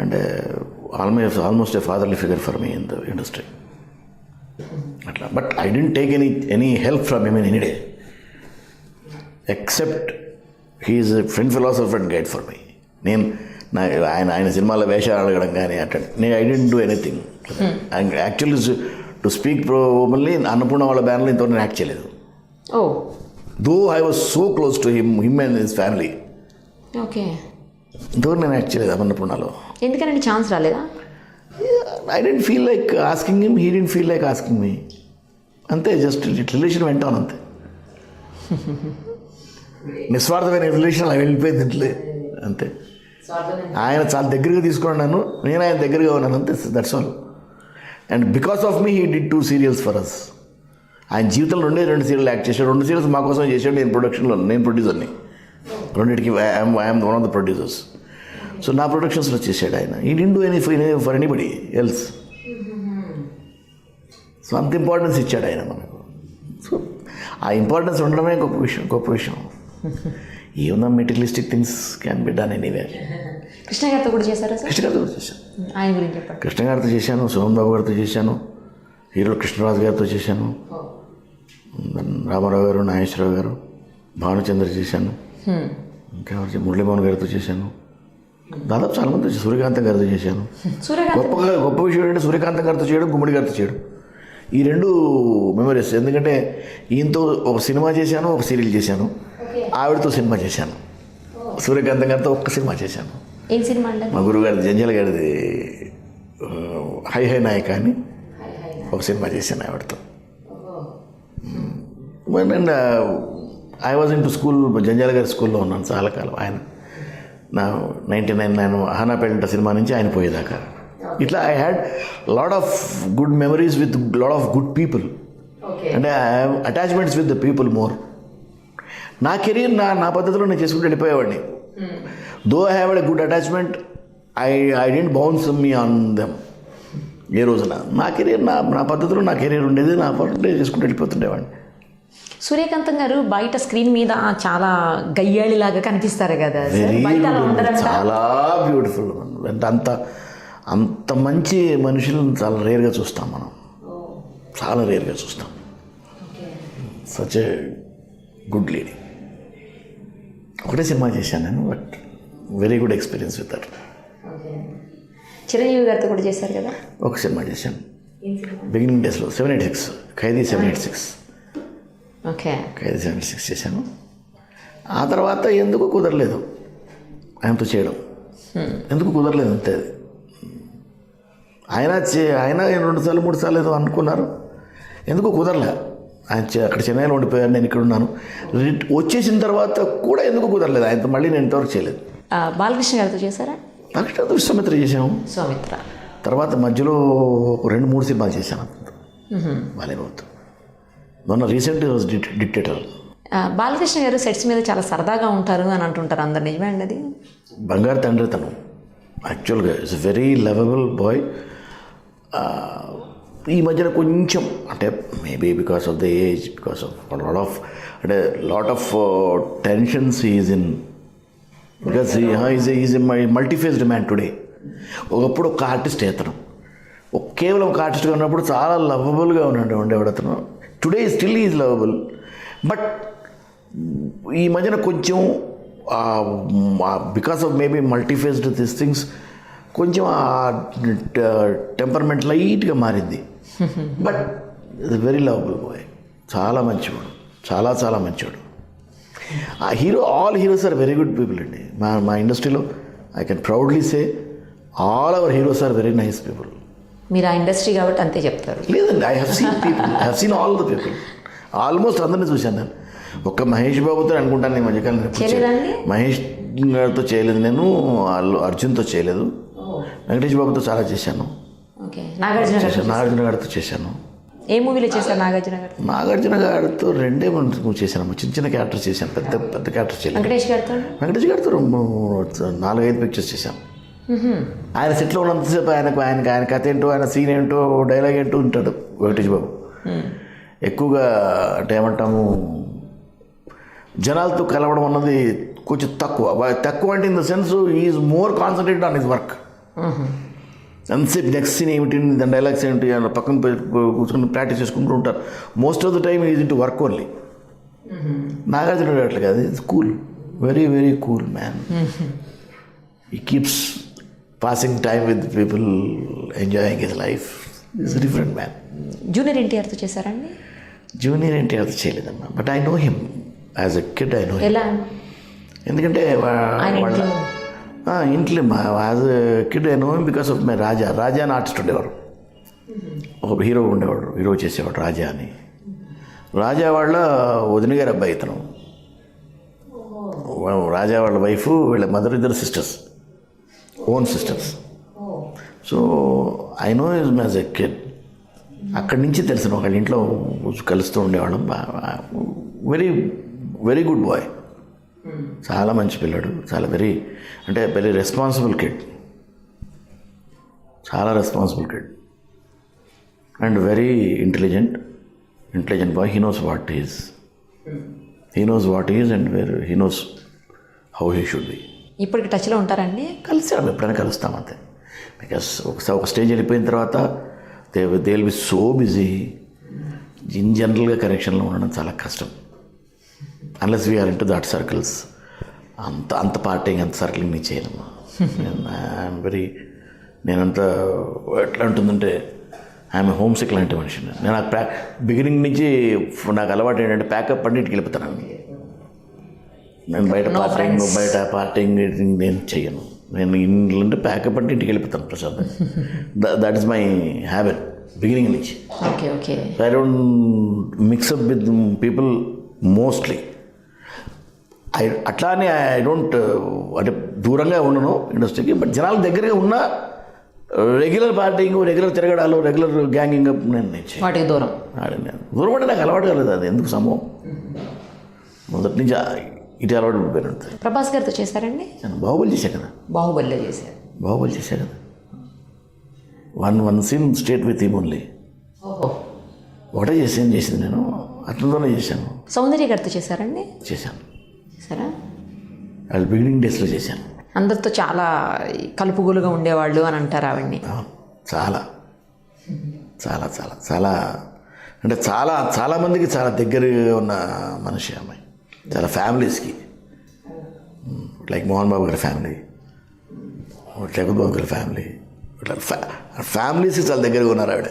and almost a fatherly figure for me in the industry. అట్లా but I didn't take any help from him in any day except he is a friend, philosopher and guide for me. నేను ఆయన సినిమాలో వేషాలు అడగడం కానీ అట్లా నేను I didn't do anything. Actually to speak openly Annapurna వాళ్ళ బ్యానర్లో ఇంతవరకు నేను యాక్ట్ చేయలేదు. Though I was so close to him and his family.
Okay,
ఇంతవరకు నేను యాక్ట్ చేయలేదు అన్నపూర్ణలో.
ఎందుకనండి ఛాన్స్ రాలేదా?
I didn't feel like asking him, he didn't feel like asking me. అంతే, జస్ట్ రిలేషన్ వెంట అంతే. నిస్వార్థమైన రిలేషన్ అలా వెళ్ళిపోయింది ఇంట్లో అంతే. ఆయన చాలా దగ్గరగా తీసుకున్నాను, నేను ఆయన దగ్గరగా ఉన్నాను అంతే. That's all. And because of me he did 2 serials for us. ఆయన జీవితంలో 2 సీరియల్ యాక్ట్ చేశాడు. 2 సీరియల్స్ మా కోసం చేశాడు. నేను ప్రొడక్షన్లో, నేను ప్రొడ్యూసర్ని. రెండింటికి I'm one of the producers. So నా ప్రొడక్షన్స్లో చేశాడు ఆయన. ఈ did do any for anybody else. So అంత ఇంపార్టెన్స్ ఇచ్చాడు ఆయన మనకు. సో ఆ ఇంపార్టెన్స్ ఉండడమే గొప్ప విషయం. ఏమన్నా materialistic things can be done anywhere.
Krishna గారితో కూడా చేశారా సార్?
కృష్ణ గారితో చేశాను.
ఆయన గురించి చెప్పండి.
కృష్ణ గారితో చేశాను, సోమన్ బాబు గారితో చేశాను, హీరో కృష్ణరాజు గారితో చేశాను, రామారావు గారు, నాగేశ్వరరావు గారు, భానుచంద్ర చేశాను, ఇంకా మురళీమోహన్ గారితో చేశాను. దాదాపు చాలా మంది సూర్యకాంతం గారితో చేశాను. గొప్ప విషయం ఏంటంటే సూర్యకాంతం గారితో చేయడం, గుమ్మడి గారితో చేయడం, ఈ 2 మెమరీస్. ఎందుకంటే ఈయనతో ఒక సినిమా చేశాను, ఒక సీరియల్ చేశాను, ఆవిడతో సినిమా చేశాను. సూర్యకాంతం గారితో ఒక్క సినిమా చేశాను.
ఏం సినిమా అంటే? మా
గురువు గారి జంజాల గారిది హై హై నాయక అని ఒక సినిమా చేశాను ఆవిడతో. And I was in to school, Janjala గారి స్కూల్లో ఉన్నాను చాలా కాలం. ఆయన నా 99 నేను అహానాపేట సినిమా నుంచి ఆయన పోయేదాకా. ఇట్లా I had lot of good memories with lot of good people. అంటే I have attachments with the people more. నా కెరీర్ నా పద్ధతిలో నేను చేసుకుంటూ వెళ్ళిపోయేవాడిని. Though I have a good attachment, I didn't bounce me on them. ఏ రోజున నా కెరీర్ నా పద్ధతిలో నా కెరీర్ ఉండేది, నా పద్ధతిలో చేసుకుంటూ వెళ్ళిపోతుండేవాడిని.
సూర్యకాంతం గారు బయట స్క్రీన్ మీద చాలా గయ్యాళిలాగా కనిపిస్తారు కదా,
చాలా బ్యూటిఫుల్. అంత మంచి మనుషులను చాలా రేర్గా చూస్తాం మనం, చాలా రేర్గా చూస్తాం. Such a good lady. ఒకటే సినిమా చేశాను నేను, but very good experience with that.
Chiranjeevi గారితో కూడా చేశారు కదా?
ఒక సినిమా చేశాను బిగినింగ్ డేస్లో, 786 ఖైదీ 786.
ఓకే,
ఖైదీ 786 చేశాను. ఆ తర్వాత ఎందుకు కుదరలేదు ఆయనతో చేయడం, ఎందుకు కుదరలేదు అంతే. అది ఆయన 2 సార్లు 3 సార్లు ఏదో అనుకున్నారు, ఎందుకు కుదరలే. ఆయన అక్కడ చెన్నైలో ఉండిపోయాను, నేను ఇక్కడ ఉన్నాను. వచ్చేసిన తర్వాత కూడా ఎందుకు కుదరలేదు ఆయనతో, మళ్ళీ నేను ఇంతవరకు చేయలేదు.
బాలకృష్ణ గారితో చేశారా?
బాలకృష్ణతో విశ్వామిత్ర చేసాము.
విశ్వామిత్ర
తర్వాత మధ్యలో 2-3 సినిమాలు చేశాను బాలీవుడ్. మొన్న రీసెంట్ డిక్టేటర్.
బాలకృష్ణ గారు సెట్స్ మీద చాలా సరదాగా ఉంటారు అని అంటుంటారు అందరు, నిజమే అండి అది?
బంగారు తండ్రి తను. యాక్చువల్గా ఇట్స్ వెరీ లవబుల్ బాయ్. ఈ మధ్యన కొంచెం అంటే maybe because of the age, because of lot of tensions is in, because is a multifaced man today. ఒకప్పుడు ఒక ఆర్టిస్ట్ అతను, కేవలం ఒక ఆర్టిస్ట్గా ఉన్నప్పుడు చాలా లవబుల్గా ఉండేవాడు అతను. Today still is lovable, but ఈ మధ్యన కొంచెం because of maybe multifaced this things కొంచెం ఆ టెంపర్మెంట్ లైట్గా మారింది. But it's very lovable boy, చాలా మంచివాడు, చాలా చాలా మంచివాడు. ఆ hero, all heroes are very good people అండి. మా ఇండస్ట్రీలో I can proudly say all our heroes are very nice people.
మీరు ఆ ఇండస్ట్రీ కాబట్టి అంతే చెప్తారు.
లేదండి, I have seen people, I have seen all the people, almost అందరినీ చూశాను నేను. ఒక్క మహేష్ బాబుతో అనుకుంటాను నేను మధ్యకాలం
చేయలేదండి?
మహేష్ గారితో చేయలేదు నేను, అర్జున్తో చేయలేదు. వెంకటేష్ బాబుతో చాలా చేశాను.
ఓకే. నాగార్జున
గారితో చేశాను.
ఏ మూవీలో చేశారు నాగార్జున గారు?
నాగార్జున గారితో 2 చేశాను. చిన్న క్యారెక్టర్ చేశాను, పెద్ద క్యారెక్టర్ చేయలేదు.
వెంకటేష్ గారితో
4-5 పిక్చర్స్ చేశాను. ఆయన సెట్లో ఉన్నంతసేపు ఆయన కథ ఏంటో, ఆయన సీన్ ఏంటో, డైలాగ్ ఏంటో ఉంటాడు వెంకటేష్ బాబు. ఎక్కువగా అంటే ఏమంటాము, జనాలతో కలవడం అన్నది కొంచెం తక్కువ అంటే in the sense is more concentrated on his work. ఎంతసేపు నెక్స్ట్ సీన్ ఏమిటి, దాని డైలాగ్స్ ఏంటి అని పక్కన కూర్చొని ప్రాక్టీస్ చేసుకుంటూ ఉంటారు. Most of the time is in to work only. Nagarjuna అట్లా కాదు, it's cool, very very cool man. He keeps passing time with people, enjoying his life. He's a different man.
Junior ఎన్టీఆర్తో చేశారండి?
జూనియర్ ఎన్టీఆర్తో చేయలేదమ్మా, but I know him as a kid. I know
ఎలా? ఎందుకంటే
ఇంట్లో as a kid I know him because of my Raja అని artist ఉండేవారు. ఒక హీరో ఉండేవాడు, హీరో చేసేవాడు రాజా అని. రాజా వాళ్ళ వదిన గారి అబ్బాయి ఇతను. రాజా వాళ్ళ వైఫ్, వీళ్ళ మదర్, ఇద్దరు sisters, own sisters. So I know him as a kid. అక్కడి నుంచి తెలిసిన వాళ్ళ ఇంట్లో కలుస్తూ ఉండేవాళ్ళం. వెరీ వెరీ గుడ్ బాయ్, చాలా మంచి పిల్లాడు, చాలా వెరీ రెస్పాన్సిబుల్ కిడ్, చాలా responsible kid and very intelligent boy. He knows what is and he knows how he should be.
ఇప్పటికి టచ్లో ఉంటారండి?
కలిసాం, ఎప్పుడైనా కలుస్తాం అంతే. బికాస్ ఒక స్టేజ్ వెళ్ళిపోయిన తర్వాత they will be so busy. In జనరల్గా కనెక్షన్లో ఉండడం చాలా కష్టం, unless we're into that circles. అంత పార్టింగ్, అంత సర్కిలింగ్ నేను చేయను. ఐఎమ్ నేనంతా ఎట్లా ఉంటుందంటే ఐఎమ్ హోమ్ సిక్ లాంటి మనిషిని. నేను బిగినింగ్ నుంచి నాకు అలవాటు ఏంటంటే ప్యాకప్ అన్నింటికి వెళ్ళిపోతాను. నేను బయట పార్టింగ్ నేను చెయ్యను. నేను ఇంట్లో అంటే ప్యాకప్ అంటే ఇంటికి వెళ్ళిపోతాను Prashant. That is my habit beginning నుంచి.
Okay.
I don't mix up with people mostly. అట్లా అని ఐ డోంట్ అంటే దూరంగా ఉండను ఇండస్ట్రీకి, బట్ జనాల దగ్గరగా ఉన్న రెగ్యులర్ పార్టీంగ్, రెగ్యులర్ తిరగడాలు, రెగ్యులర్ గ్యాంగింగ్ నేను
వాటికి దూరం
అంటే నాకు అలవాటు కాలేదు. అది ఎందుకు సమూహం మొదటి నుంచి ఇటు అలవాటు పడిపోయినట్టు.
ప్రభాస్ గారితో చేశారండి?
నేను బాహుబలి చేశాను కదా.
బాహుబలిలో చేశారు?
బాహుబలి చేశాను కదా. One scene state with him only. ఒకటే చేసింది నేను, అట్లతోనే చేశాను.
సౌందర్య గారితో చేశారండి?
చేశాను.
చేశారా?
వాళ్ళు బిగినింగ్ డేస్లో చేశాను.
అందరితో చాలా కలుపుగోలుగా ఉండేవాళ్ళు అని అంటారు ఆవిడ్ని.
చాలా చాలా చాలా చాలా అంటే చాలా మందికి చాలా దగ్గరగా ఉన్న మనిషి అమ్మాయి. చాలా ఫ్యామిలీస్కి, లైక్ మోహన్ బాబు గారి ఫ్యామిలీ, జగత్ బాబు గారి ఫ్యామిలీ, ఇట్లా ఫ్యామిలీస్కి చాలా దగ్గరగా ఉన్నారు ఆవిడ.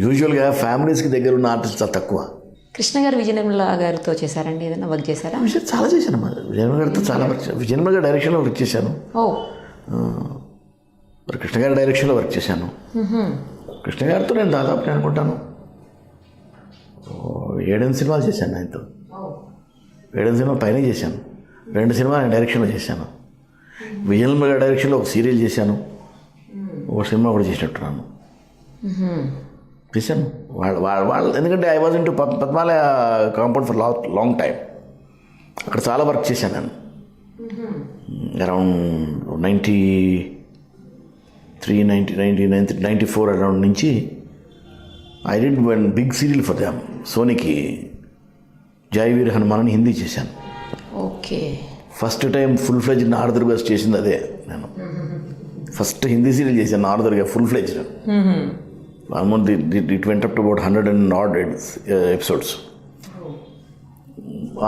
యూజువల్గా ఫ్యామిలీస్కి దగ్గర ఉన్న ఆర్టిస్ట్ చాలా తక్కువ.
కృష్ణ గారు విజయనిర్మల గారితో చేశారండి? ఏదైనా వర్క్ చేశారా?
చాలా చేశాను అమ్మా. విజయనిర్మల గారితో చాలా వర్క్ చేశాను. విజయనిర్మల గారి డైరెక్షన్లో వర్క్ చేశాను. కృష్ణ గారి డైరెక్షన్లో వర్క్ చేశాను. కృష్ణ గారితో నేను దాదాపు అనుకుంటాను 7 సినిమాలు చేశాను ఆయనతో. 7 సినిమాలు పైన చేశాను. 2 సినిమాలు నేను డైరెక్షన్లో చేశాను. విజయనిర్మల గారి డైరెక్షన్లో ఒక సీరియల్ చేశాను, ఒక సినిమా కూడా చేసినట్టున్నాను. చేశాను వాళ్ళు ఎందుకంటే I was in to Padmalaya compound for long time. అక్కడ చాలా వర్క్ చేశాను నేను. అరౌండ్ 1994 అరౌండ్ నుంచి I did one big serial for them. సోనీకి జై వీర్ హనుమాన్ అని హిందీ చేశాను.
Okay.
First time full fledge నారదుర్గా చేసింది అదే. నేను ఫస్ట్ హిందీ సీరియల్ చేశాను నారదుర్గా full fledge. Almost it went up to about 100 and odd episodes.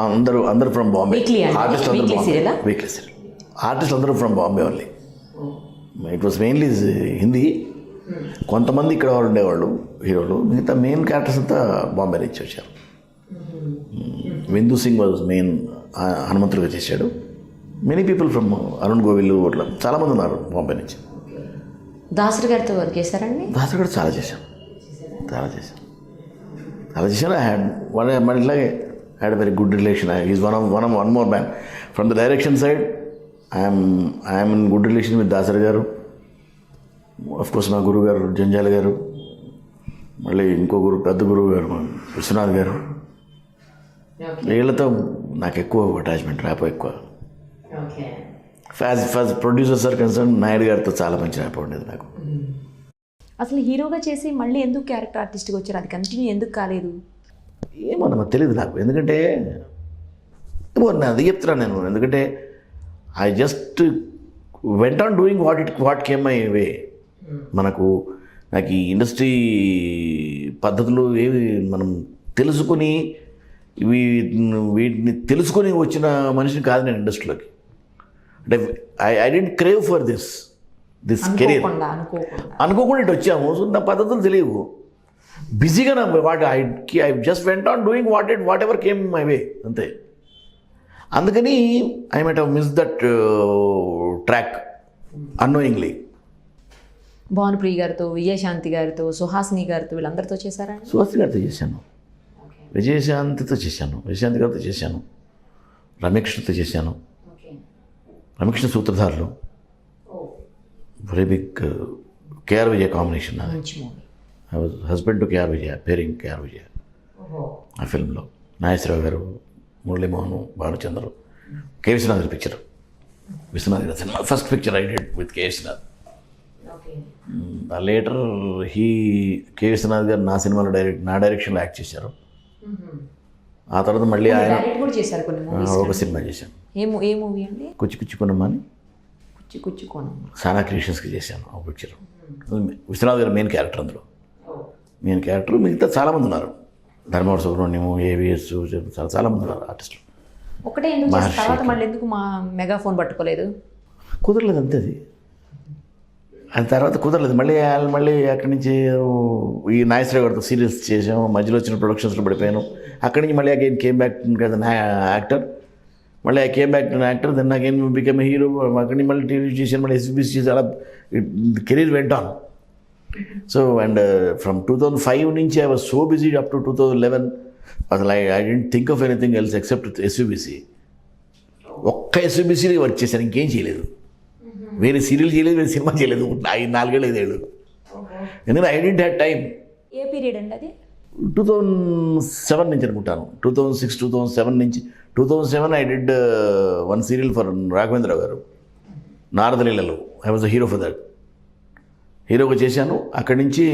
అందరూ ఫ్రమ్ బాంబే. ఆర్టిస్ట్ అందరూ వీక్లీ సీరియల్. ఆర్టిస్ట్ అందరూ from Bombay only. It was mainly Hindi. కొంతమంది ఇక్కడ వాళ్ళు ఉండేవాళ్ళు హీరోలు, మిగతా మెయిన్ క్యారెక్టర్స్ అంతా బాంబే నుంచి వచ్చారు. విందు సింగ్ వాజ్ మెయిన్ హనుమంతుడిగా చేశాడు. Many people from Arun Govil అట్లా చాలామంది ఉన్నారు బాంబే నుంచి.
దాసరి గారితో వర్క్ చేశారండి?
దాసరి కూడా చాలా చేశాను. ఐ హ్యాడ్ మన ఇట్లాగే had very good relation. Is one more man from the direction side. I'm in good relation with Dasari garu. Of course మా గురువు గారు జంజాల గారు, మళ్ళీ ఇంకో పెద్ద గురువు గారు విశ్వనాథ్ గారు. వీళ్ళతో నాకు ఎక్కువ అటాచ్మెంట్, ర్యాపో ఎక్కువ. First producers are concern Naidu గారితో చాలా మంచి ర్యాపో ఉండేది నాకు.
అసలు హీరోగా చేసి మళ్ళీ ఎందుకు క్యారెక్టర్ ఆర్టిస్ట్గా వచ్చారు? అది కంటిన్యూ ఎందుకు కాలేదు?
ఏమో నాకు తెలియదు నాకు. ఎందుకంటే ఏమో నేను అది చెప్తున్నాను నేను. ఎందుకంటే I just went on doing what came my వే. నాకు ఈ ఇండస్ట్రీ పద్ధతులు ఏవి మనం తెలుసుకుని వీటిని తెలుసుకొని వచ్చిన మనిషిని కాదు నేను ఇండస్ట్రీలోకి. అంటే I didn't crave for this career. అనుకోకుండా ఇటు వచ్చాము. సో నా పద్ధతులు తెలియవు. బిజీగా నా I just went on doing whatever came my way అంతే. అందుకని I might have miss that track annoyingly.
Bhanupriya గారితో, విజయశాంతి గారితో, సుహాసిని గారితో వీళ్ళందరితో చేశారా?
సుహాసిని గారితో చేశాను, విజయశాంతితో చేశాను, విజయశాంతి గారితో చేశాను, రమ్యకృష్ణతో చేశాను. Ramyakrishna Sutradharulu very big K R Vijaya combination. I was husband to K R Vijaya, pairing K R Vijaya ఆ ఫిల్మ్లో. నాగేశ్వరరావు గారు, మురళీమోహన్, భానుచంద్ర, కే విశ్వనాథ్ గారి పిక్చర్. విశ్వనాథ్ గారి సినిమా first picture I did with K Viswanath. Later K Viswanath garu నా సినిమాలో నా డైరెక్షన్లో యాక్ట్ చేశారు. ఆ తర్వాత మళ్ళీ ఆయన ఒక సినిమా చేశాను.
ఏ మూవీ అండి?
కుచ్చి కుచ్చి కొనమ్మా అని.
కుచ్చి కొనమ్మ
సానా క్రియేషన్స్కి చేశాను ఆ పిక్చర్. విశ్వనాథ్ గారు మెయిన్ క్యారెక్టర్ అందులో. మెయిన్ క్యారెక్టర్ మిగతా చాలామంది ఉన్నారు. ధర్మవర సుబ్రహ్మణ్యము, ఏవిఎస్, చాలామంది ఉన్నారు ఆర్టిస్టులు.
ఒకటే తర్వాత మళ్ళీ ఎందుకు మా మెగాఫోన్ పట్టుకోలేదు?
కుదరలేదు అంతే. అది తర్వాత కుదరలేదు. మళ్ళీ అక్కడి నుంచి ఈ నాగేశ్వరరావు గారితో సీరియల్స్ చేసాము. మధ్యలో వచ్చిన ప్రొడక్షన్స్లో పడిపోయాను. అక్కడి నుంచి మళ్ళీ అగైన్ కేమ్ బ్యాక్ కదా యాక్టర్. మళ్ళీ I came back to actor. Then again become hero. అక్కడి నుంచి మళ్ళీ టీవీ చేశాను, మళ్ళీ ఎస్బీసీ చేసి అలా career went on. So and from 2005 నుంచి I was so busy up to 2011. అసలు I didn't think of anything else except SUBC. ఒక్క ఎస్యూబీసీలో వర్క్ చేశాను, ఇంకేం చేయలేదు. వేరే సీరియల్ చేయలేదు, వేరే సినిమా చేయలేదు. 4 ఏళ్ళు. ఎందుకంటే ఐ డెంట్ హ్యాడ్ టైం.
ఏ పీరియడ్ అండి అది?
2007 నుంచి అనుకుంటాను. 2006, 2007 నుంచి. 2007 I did one serial for Raghavendra Rao garu, నారదలీలలో. I was the hero for that. హీరోగా చేశాను. అక్కడి నుంచి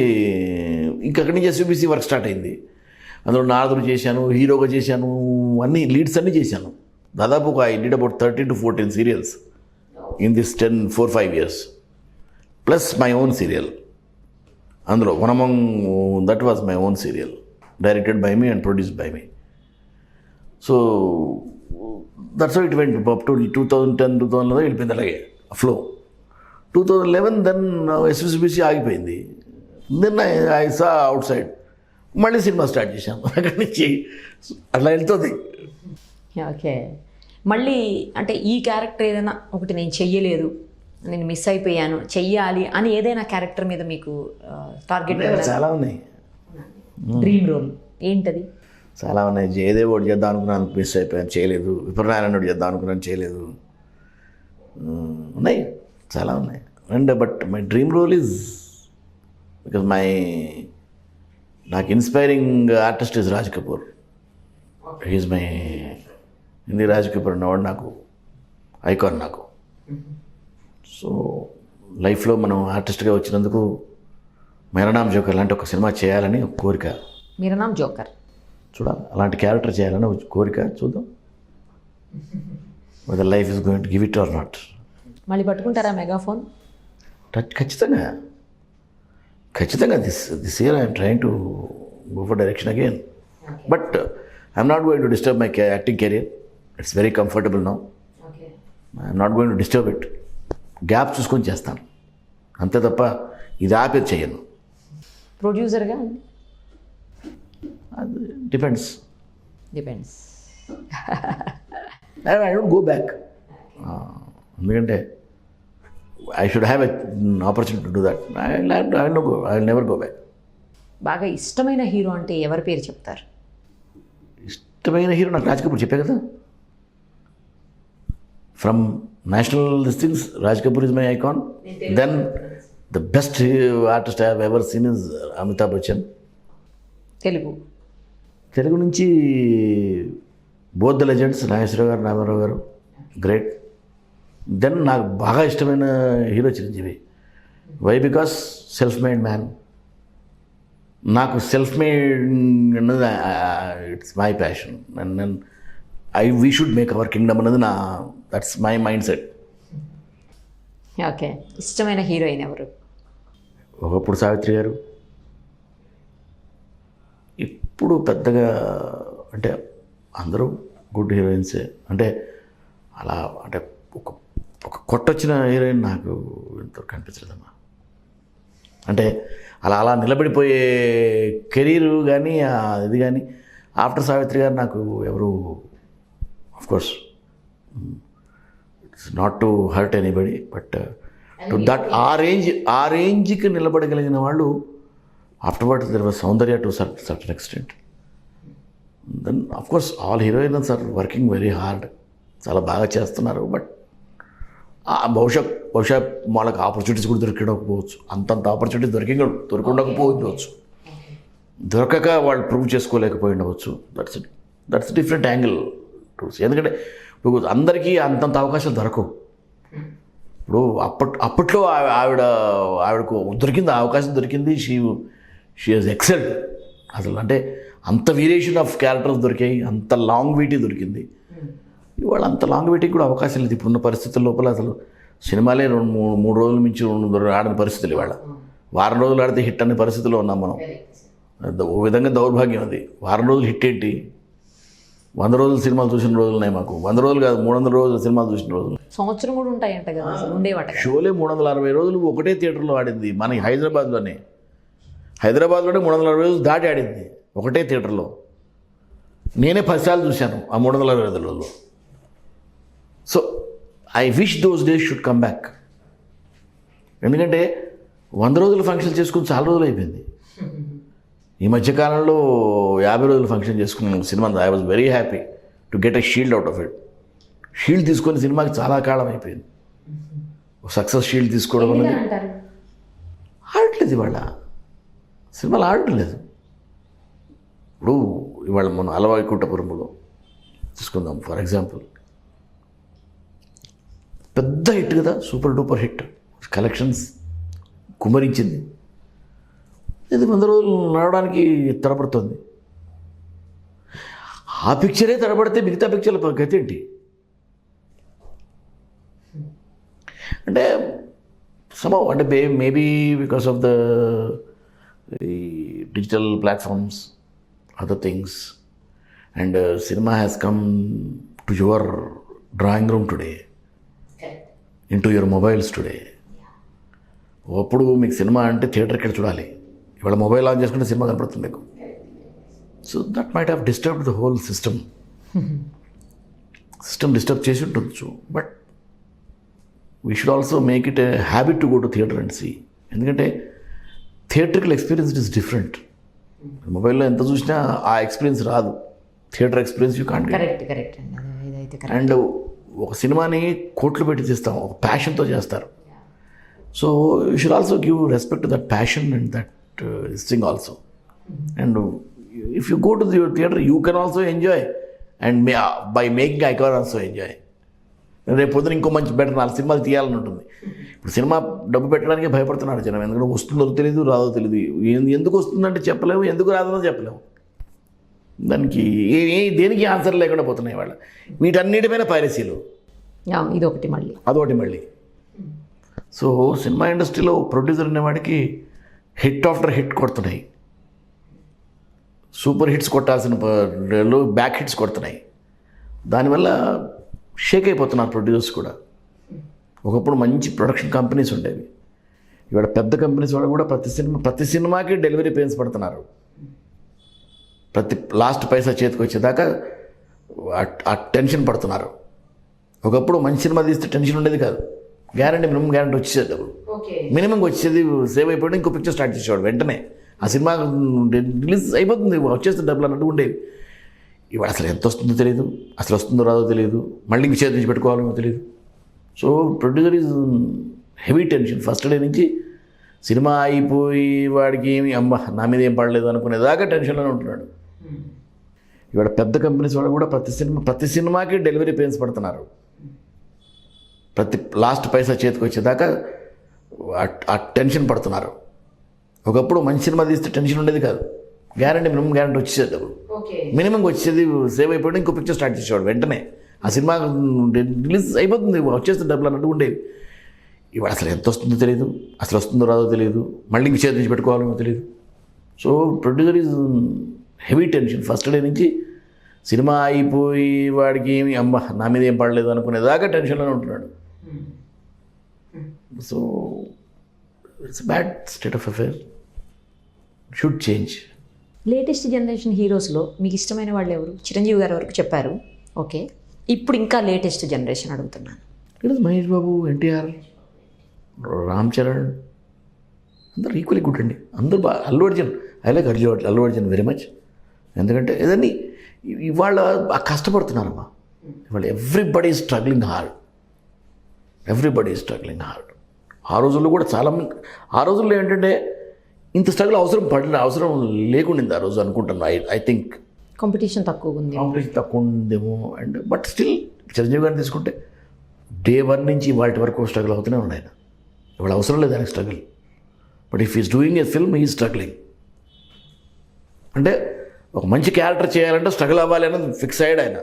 ఎస్యూబీసీ వర్క్ స్టార్ట్ అయింది. అందులో నారదుడు చేశాను, హీరోగా చేశాను, అన్ని లీడ్స్ అన్నీ చేశాను. దాదాపు I did about 13 to 14 serials in this 4-5 years, plus my own serial. Andro one among that was my own serial, directed by me and produced by me. So that's how it went up to 2010, 2011 వెళ్ళిపోయింది అలాగే flow. 2011 then SBC ఆగిపోయింది. Then I saw outside. మళ్ళీ cinema start చేశాను. అక్కడి నుంచి అట్లా వెళ్తుంది.
Okay. మళ్ళీ అంటే ఈ క్యారెక్టర్ ఏదైనా ఒకటి నేను చెయ్యలేదు, నేను మిస్ అయిపోయాను, చెయ్యాలి అని ఏదైనా క్యారెక్టర్ మీద మీకు టార్గెట్?
చాలా ఉన్నాయి.
డ్రీమ్ రోల్ ఏంటది?
చాలా ఉన్నాయి. జయదేవ్ ఒకటి చేద్దాం అనుకున్నాను, మిస్ అయిపోయాను, చేయలేదు. విప్రనారాయణ ఒకటి చేద్దాం అనుకున్నాను, చేయలేదు. ఉన్నాయి, చాలా ఉన్నాయి. And but my dream role is because నాకు inspiring artist is Raj Kapoor. He's my Hindi Raj Kapoor అన్నవాడు నాకు ఐకాన్. నాకు సో లైఫ్లో మనం ఆర్టిస్ట్గా వచ్చినందుకు మేరా నామ్ జోకర్ లాంటి ఒక సినిమా చేయాలని ఒక కోరిక.
మేరా నామ్ జోకర్
చూడాలి, అలాంటి క్యారెక్టర్ చేయాలని ఒక కోరిక. చూద్దాం whether life is going to give it or not.
మళ్ళీ పట్టుకుంటారా మెగాఫోన్?
ఖచ్చితంగా this year I'm trying to go for direction again. But I'm not going to disturb my acting career. It's very comfortable now. I'm not going to disturb it. Gap చూసుకొని చేస్తాను అంతే తప్ప ఇది ఆపేది చేయను.
ప్రొడ్యూసర్గా
అది depends. I don't go back. ఎందుకంటే I should have a opportunity to do that. I never go back.
బాగా ఇష్టమైన హీరో అంటే ఎవరి పేరు చెప్తారు?
ఇష్టమైన హీరో నాకు రాజ్ కపూర్, చెప్పే కదా. From national this Raj Kapoor is my icon. Then the best artist I have ever seen is Amitabh Bachchan. Telugu నుంచి బోత్ ద లెజెండ్స్, నాగేశ్వరరావు గారు, రామారావు గారు, గ్రేట్. దెన్ నాకు బాగా ఇష్టమైన hero Chiranjeevi. Why? Because self made man. నాకు సెల్ఫ్ మేడ్ అన్నది it's my passion. And we should make our kingdom అన్నది that's my mind set.
Okay, ఇష్టమైన హీరోయిన్ ఎవరు?
ఒకప్పుడు సావిత్రి గారు, ఇప్పుడు పెద్దగా అంటే అందరూ గుడ్ హీరోయిన్సే. అంటే అలా అంటే ఒక కొట్టొచ్చిన హీరోయిన్ నాకు ఎంతో కనిపించలేదమ్మా. అంటే అలా నిలబడిపోయే కెరీరు కానీ ఇది కానీ ఆఫ్టర్ సావిత్రి గారు నాకు ఎవరు, of course it's not to hurt anybody, but to that ఆ రేంజ్కి నిలబడగలిగిన వాళ్ళు afterward there was Soundarya to certain extent. Then of course all heroines are working very hard, చాలా బాగా చేస్తున్నారు. బట్ బహుశా వాళ్ళకి ఆపర్చునిటీస్ కూడా దొరికకపోవచ్చు, అంతంత ఆపర్చునిటీస్ దొరకకపోవచ్చు, దొరకక వాళ్ళు ప్రూవ్ చేసుకోలేకపోయి ఉండవచ్చు. That's different angle to see. ఎందుకంటే ఇప్పుడు అందరికీ అంతంత అవకాశాలు దొరకవు. ఇప్పుడు అప్పట్లో ఆవిడకు దొరికింది, అవకాశం దొరికింది. షీ హెజ్ ఎక్సెల్డ్ అసలు. అంటే అంత వేరియేషన్ ఆఫ్ క్యారెక్టర్స్ దొరికాయి, అంత లాంగ్విటీ దొరికింది. ఇవాళ అంత లాంగ్విటీకి కూడా అవకాశం లేదు. ఇప్పుడున్న పరిస్థితుల లోపల అసలు సినిమాలే 2-3 రోజుల నుంచి ఆడని పరిస్థితులు. ఇవాళ వారం రోజులు ఆడితే హిట్ అనే పరిస్థితిలో ఉన్నాం మనం. ఓ విధంగా దౌర్భాగ్యం అది. వారం రోజులు హిట్ ఏంటి? 100 రోజులు సినిమాలు చూసిన రోజులున్నాయి మాకు. 100 రోజులు కాదు, 300 రోజులు సినిమాలు చూసిన రోజులు.
సంవత్సరం కూడా ఉంటాయంట కదా, ఉండేవాట.
షోలే 360 రోజులు ఒకటే థియేటర్లో ఆడింది. మనకి హైదరాబాద్లోనే 360 రోజులు దాటి ఆడింది ఒకటే థియేటర్లో. నేనే 10 సార్లు చూశాను ఆ 360 రోజుల్లో. So I wish those days should come back. ఎందుకంటే 100 రోజుల ఫంక్షన్ చేసుకుని చాలా రోజులు అయిపోయింది. ఈ మధ్యకాలంలో 50 రోజుల ఫంక్షన్ చేసుకున్నాను cinema. I was very happy to get a shield out of it. Shield తీసుకొని సినిమాకి చాలా కాలం అయిపోయింది. సక్సెస్ షీల్డ్ తీసుకోవడం అనేది ఆడట్లేదు. ఇవాళ సినిమాలు ఆడటం లేదు. ఇప్పుడు ఇవాళ మనం అలవైకుంఠపురములో తీసుకుందాం ఫర్ ఎగ్జాంపుల్. పెద్ద హిట్ కదా, సూపర్ డూపర్ హిట్, కలెక్షన్స్ కుమరించింది. ఇది 100 రోజులు నడవడానికి తడబడుతుంది. ఆ పిక్చరే తడబడితే మిగతా పిక్చర్ల గతి ఏంటి? అంటే అంటే maybe because of the digital platforms, other things, and cinema has come to your drawing room today, into your mobiles today. అప్పుడు మీకు సినిమా అంటే థియేటర్కి వెళ్ళి చూడాలి. ఇవాళ మొబైల్ ఆన్ చేసుకుంటే సినిమా కనపడుతుంది మీకు. So that might have disturbed the whole system disturb చేసి ఉండొచ్చు. But we should also make it a habit to go to theatre and see. ఎందుకంటే theatrical experience it is different. మొబైల్లో ఎంత చూసినా ఆ ఎక్స్పీరియన్స్ రాదు. Theatre experience you can't get. And ఒక సినిమాని కోట్లు పెట్టి తీస్తాం, ఒక ప్యాషన్తో చేస్తారు. So you should also give respect to that passion and that thing also. And if you go to your theatre you can also enjoy, and by making I can also enjoy. రేపు పొద్దున ఇంకో మంచి better 4 సినిమాలు తీయాలని ఉంటుంది. ఇప్పుడు cinema డబ్బు పెట్టడానికి భయపడుతున్నారు జనం. ఎందుకంటే వస్తుందో తెలియదు, రాదో తెలియదు. ఎందుకు వస్తుందంటే చెప్పలేము, ఎందుకు రాదో చెప్పలేము. దానికి దేనికి ఆన్సర్ లేకుండా పోతున్నాయి వాళ్ళ. వీటన్నిటిపైన పైరసీలు, అదొకటి మళ్ళీ. సో సినిమా ఇండస్ట్రీలో ప్రొడ్యూసర్ అనేవాడికి హిట్ ఆఫ్టర్ హిట్ కొడుతున్నాయి. సూపర్ హిట్స్ కొట్టాల్సిన బ్యాక్ హిట్స్ కొడుతున్నాయి. దానివల్ల షేక్ అయిపోతున్నారు ప్రొడ్యూసర్స్ కూడా. ఒకప్పుడు మంచి ప్రొడక్షన్ కంపెనీస్ ఉండేవి. ఇవాళ పెద్ద కంపెనీస్ వాళ్ళు కూడా ప్రతి సినిమాకి డెలివరీ పెయిన్స్ పడుతున్నారు. ప్రతి లాస్ట్ పైసా చేతికి వచ్చేదాకా ఆ టెన్షన్ పడుతున్నారు. ఒకప్పుడు మంచి సినిమా తీస్తే టెన్షన్ ఉండేది కాదు, మినిమం గ్యారంటీ వచ్చేది డబ్బులు, మినిమంగా వచ్చేది, సేవ్ అయిపోయి ఇంకో పిక్చర్ స్టార్ట్ చేసేవాడు వెంటనే. ఆ సినిమా రిలీజ్ అయిపోతుంది, వచ్చేస్తే డబ్బులు అన్నట్టు ఉండేవి. ఇవాళ అసలు ఎంత వస్తుందో తెలియదు, అసలు వస్తుందో రాదో తెలియదు, మళ్ళీ ఇంక చేతి నుంచి పెట్టుకోవాలో తెలియదు. So producer is heavy tension first day నుంచి. సినిమా అయిపోయి వాడికి ఏమి అమ్మ నా మీద ఏం పడలేదు అనుకునేదాకా టెన్షన్లోనే ఉంటున్నాడు. ఇవాళ పెద్ద కంపెనీస్ వాళ్ళు కూడా ప్రతి సినిమాకి డెలివరీ పెయిన్స్ పడుతున్నారు. ప్రతి లాస్ట్ పైసా చేతికి వచ్చేదాకా ఆ టెన్షన్ పడుతున్నారు. ఒకప్పుడు మంచి సినిమా తీస్తే టెన్షన్ ఉండేది కాదు, మినిమం గ్యారంటీ వచ్చేది డబ్బులు, మినిమంగా వచ్చేది, సేవ్ అయిపోయి ఇంకో పిక్చర్ స్టార్ట్ చేసేవాడు వెంటనే. ఆ సినిమా రిలీజ్ అయిపోతుంది, వచ్చేస్తే డబ్బులు అన్నట్టు ఉండేవి. ఇవాళ అసలు ఎంత వస్తుందో తెలియదు, అసలు వస్తుందో రాదో తెలియదు, మళ్ళీ ఇంక చేతి నుంచి పెట్టుకోవాలో తెలియదు. So producer is heavy tension first day నుంచి. సినిమా అయిపోయి వాడికి ఏమి అమ్మ నా మీద ఏం పడలేదు అనుకునేదాకా టెన్షన్లోనే ఉంటున్నాడు. So it's bad state of affair, should change.
Latest generation హీరోస్లో మీకు ఇష్టమైన వాళ్ళు ఎవరు? చిరంజీవి గారి వరకు చెప్పారు, ఓకే. ఇప్పుడు ఇంకా లేటెస్ట్ జనరేషన్ అడుగుతున్నాను.
ఇట్ ఇస్ మహేష్ బాబు, ఎన్టీఆర్, రామ్ చరణ్, అందరు ఈక్వల్లీ గుడ్ అండి. అందరూ బాగా. Allu Arjun, I like Allu Arjun very much. ఎందుకంటే ఏదన్నీ ఇవాళ బాగా కష్టపడుతున్నారమ్మా. ఇవాళ ఎవ్రీబడి ఈజ్ స్ట్రగ్లింగ్ హార్డ్. ఆ రోజుల్లో కూడా చాలామంది, ఆ రోజుల్లో ఏంటంటే ఇంత స్ట్రగుల్ అవసరం లేకుండింది ఆ రోజు అనుకుంటున్నాను. ఐ థింక్
కాంపిటీషన్ తక్కువ
ఉందేమో. అండ్ బట్ స్టిల్ చిరంజీవి గారిని తీసుకుంటే డే 1 నుంచి వాటి వరకు స్ట్రగుల్ అవుతూనే ఉన్నాయి. ఇవాళ అవసరం లేదు ఆయనకు struggle. But if is doing a film he struggling. అంటే ఒక మంచి క్యారెక్టర్ చేయాలంటే స్ట్రగుల్ అవ్వాలి అన్నది ఫిక్స్ అయ్యాడు ఆయన.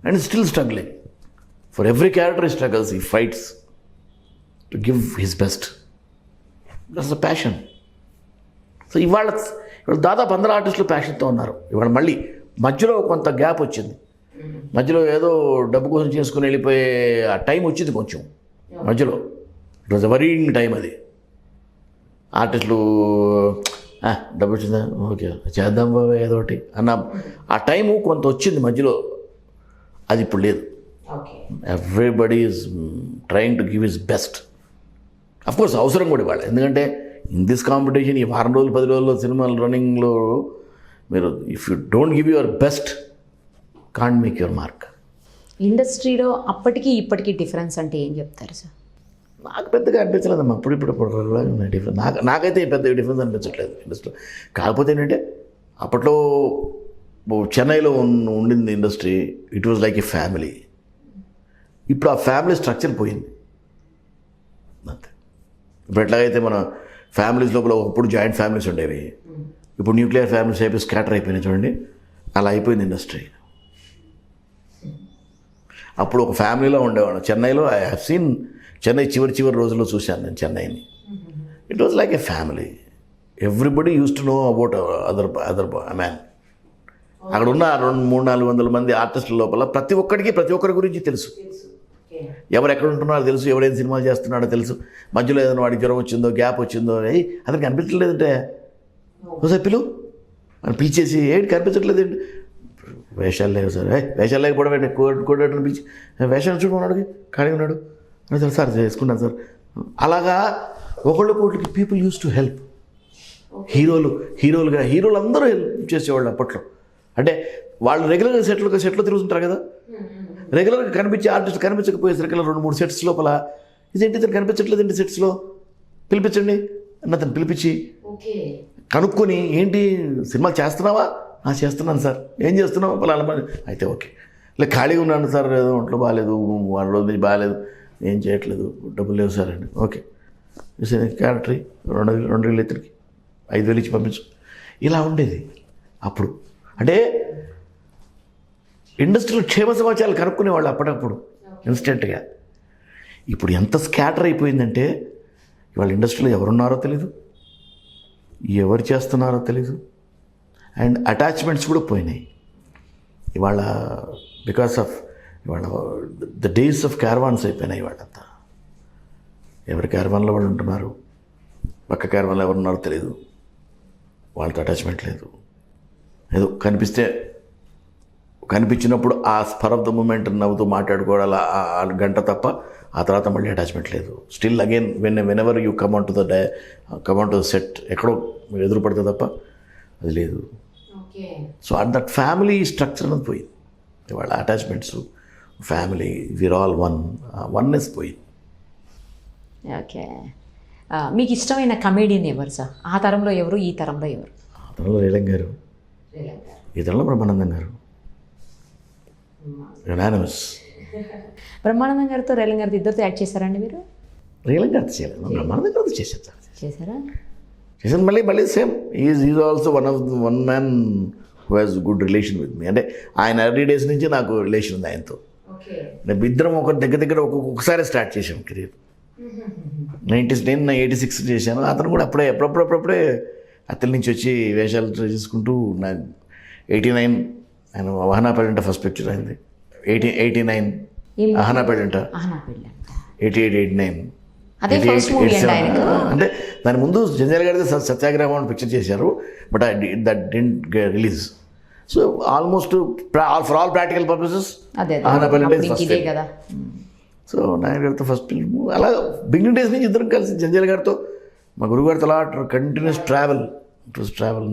And still struggling. For every character ఈ స్ట్రగల్స్, ఈ fights to give his best. That's a passion. So ఇవాళ దాదాపు 100 ఆర్టిస్టులు ప్యాషన్తో ఉన్నారు. ఇవాళ మళ్ళీ మధ్యలో కొంత గ్యాప్ వచ్చింది. మధ్యలో ఏదో డబ్బు కోసం చేసుకుని వెళ్ళిపోయే ఆ టైం వచ్చింది కొంచెం మధ్యలో. It was a worrying time అది. ఆర్టిస్టులు డబ్బు వచ్చిందా, ఓకే చేద్దాం బాబా ఏదో ఒకటి అన్న ఆ టైము కొంత వచ్చింది మధ్యలో. అది ఇప్పుడు లేదు. Everybody is trying to give his best. Of course అవసరం కూడా ఇవాళ. ఎందుకంటే ఇన్ దిస్ కాంపిటీషన్, ఈ 10 రోజులు 10 రోజుల్లో సినిమాలు రన్నింగ్లో మీరు if you don't give your best can't make your mark.
ఇండస్ట్రీలో అప్పటికి ఇప్పటికీ డిఫరెన్స్ అంటే ఏం చెప్తారు సార్?
నాకు పెద్దగా అనిపించలేదమ్మా. ఇప్పుడు డిఫరెన్స్ నాకైతే పెద్ద డిఫరెన్స్ అనిపించట్లేదు ఇండస్ట్రీ. కాకపోతే ఏంటంటే అప్పట్లో చెన్నైలో ఉండింది industry, it was like a family. ఇప్పుడు ఆ ఫ్యామిలీ స్ట్రక్చర్ పోయింది అంతే. ఇప్పుడు ఎట్లాగైతే మన ఫ్యామిలీస్ లోపల ఒకప్పుడు జాయింట్ ఫ్యామిలీస్ ఉండేవి, ఇప్పుడు న్యూక్లియర్ ఫ్యామిలీస్ అయిపోయి స్కాటర్ అయిపోయినాయి చూడండి, అలా అయిపోయింది ఇండస్ట్రీ. అప్పుడు ఒక ఫ్యామిలీలో ఉండేవాడు. చెన్నైలో ఐ హ్యావ్ సీన్ చెన్నై చివరి రోజుల్లో చూశాను నేను చెన్నైని. It was like a family. Everybody use to know about other man. అక్కడ ఉన్న 200-400 మంది ఆర్టిస్టుల లోపల ప్రతి ఒక్కరి గురించి తెలుసు. ఎవరు ఎక్కడ ఉంటున్నారో తెలుసు, ఎవరైనా సినిమాలు చేస్తున్నాడో తెలుసు. మధ్యలో ఏదైనా వాడికి జ్వరం వచ్చిందో, గ్యాప్ వచ్చిందో, అతనికి కనిపించట్లేదంటే ఒకసారి అని పిలిచేసి ఏంటి కనిపించట్లేదండి, వేషాలు లేవు సార్. వేషాలు లేకపోవడం ఏంటి, కోడేటని పిలిచి వేషాలు చూడమన్నాడు, ఖాళీ ఉన్నాడు అని సార్ చేసుకున్నాను సార్. అలాగా ఒకళ్ళకి పీపుల్ యూస్ టు హెల్ప్. హీరోలు అందరూ హెల్ప్ చేసేవాళ్ళు అప్పట్లో. అంటే వాళ్ళు రెగ్యులర్గా సెట్లో తిరుగుతుంటారు కదా, రెగ్యులర్గా కనిపించే ఆర్టిస్ట్ కనిపించకపోయేసరికి 2-3 సెట్స్ లోపల ఇదేంటి ఇతను కనిపించట్లేదండి సెట్స్లో, పిలిపించండి అన్న అతను పిలిపించి కనుక్కొని ఏంటి సినిమాలు చేస్తున్నావా, చేస్తున్నాను సార్. ఏం చేస్తున్నావు పలానా పని అయితే ఓకే. ఇలా ఖాళీగా ఉన్నాను సార్, ఏదో ఒంట్లో బాగాలేదు, 1 రోజు నుంచి బాగాలేదు, ఏం చేయట్లేదు, డబ్బులు లేవు సార్ అండి. ఓకే క్యారెక్టరీ 2,000 ఇతనికి 5,000 ఇచ్చి పంపించు. ఇలా ఉండేది అప్పుడు. అంటే ఇండస్ట్రీలో క్షేమ సమాచారాలు కనుక్కునేవాళ్ళు అప్పుడప్పుడు ఇన్స్టెంట్గా. ఇప్పుడు ఎంత స్కాటర్ అయిపోయిందంటే ఇవాళ ఇండస్ట్రీలో ఎవరున్నారో తెలీదు, ఎవరు చేస్తున్నారో తెలీదు. అండ్ అటాచ్మెంట్స్ కూడా పోయినాయి ఇవాళ. బికాస్ ఆఫ్ ఇవాళ ద డేస్ ఆఫ్ క్యారవాన్స్ అయిపోయినాయి ఇవాళంతా. ఎవరి క్యారవాన్లో వాళ్ళు ఉంటున్నారు, పక్క క్యారవాన్లో ఎవరున్నారో తెలియదు, వాళ్ళతో అటాచ్మెంట్ లేదు. ఏదో కనిపిస్తే కనిపించినప్పుడు ఆ స్పర్ ఆఫ్ ద మూమెంట్ నవ్వుతూ మాట్లాడుకోవడాలి ఆ గంట తప్ప ఆ తర్వాత మళ్ళీ అటాచ్మెంట్ లేదు. Still again whenever you come on to the set ఎక్కడో ఎదురు పడితే తప్ప అది లేదు. So at that family structure అనేది పోయింది. వాళ్ళ attachments, family, we're all oneness పోయింది.
ఓకే. మీకు ఇష్టమైన కమేడియన్ ఎవరు సార్? ఆ తరంలో ఎవరు, ఈ తరంలో ఎవరు?
ఆ తరంలో రేలంగ్ గారు, ఈ తరంలో బ్రహ్మానందం గారు, యునానిమస్.
బ్రహ్మానందం గారితో రేలంగ్ గారితో ఇద్దరితో యాక్ట్ చేశారండి మీరు?
రేలంగ్ గారితో చేయలేదు, బ్రహ్మానందం గారితో చేశాను.
చేశారా?
చేశాను. మళ్ళీ same is also one man who has good relation with me. అంటే ఆయన ఎర్లీ డేస్ నుంచి నాకు రిలేషన్ ఉంది ఆయనతో. నేను ఇద్దరం ఒక దగ్గర ఒకసారి స్టార్ట్ చేశాం కెరీర్. 86 చేశాను. అతను కూడా అప్పుడే అత్తల నుంచి వచ్చి వేషాలు చేసుకుంటూ నా 89 ఆయన అహనా పెళ్ళంట ఫస్ట్ పిక్చర్ అయింది. 89 అహనా పెళ్ళంట, 88, 89 అంటే దాని ముందు జంజాల గారి సత్యాగ్రహం అని పిక్చర్ చేశారు. But that didn't release. So almost for all practical purposes Ahana Pellanta first కదా. సో నాయన గారితో ఫస్ట్ ఫిల్మ్. అలా బిగినింగ్ డేస్ నుంచి ఇద్దరం కలిసి జంజాల గారితో, మా గురుగారితో అలా కంటిన్యూస్ ట్రావెల్.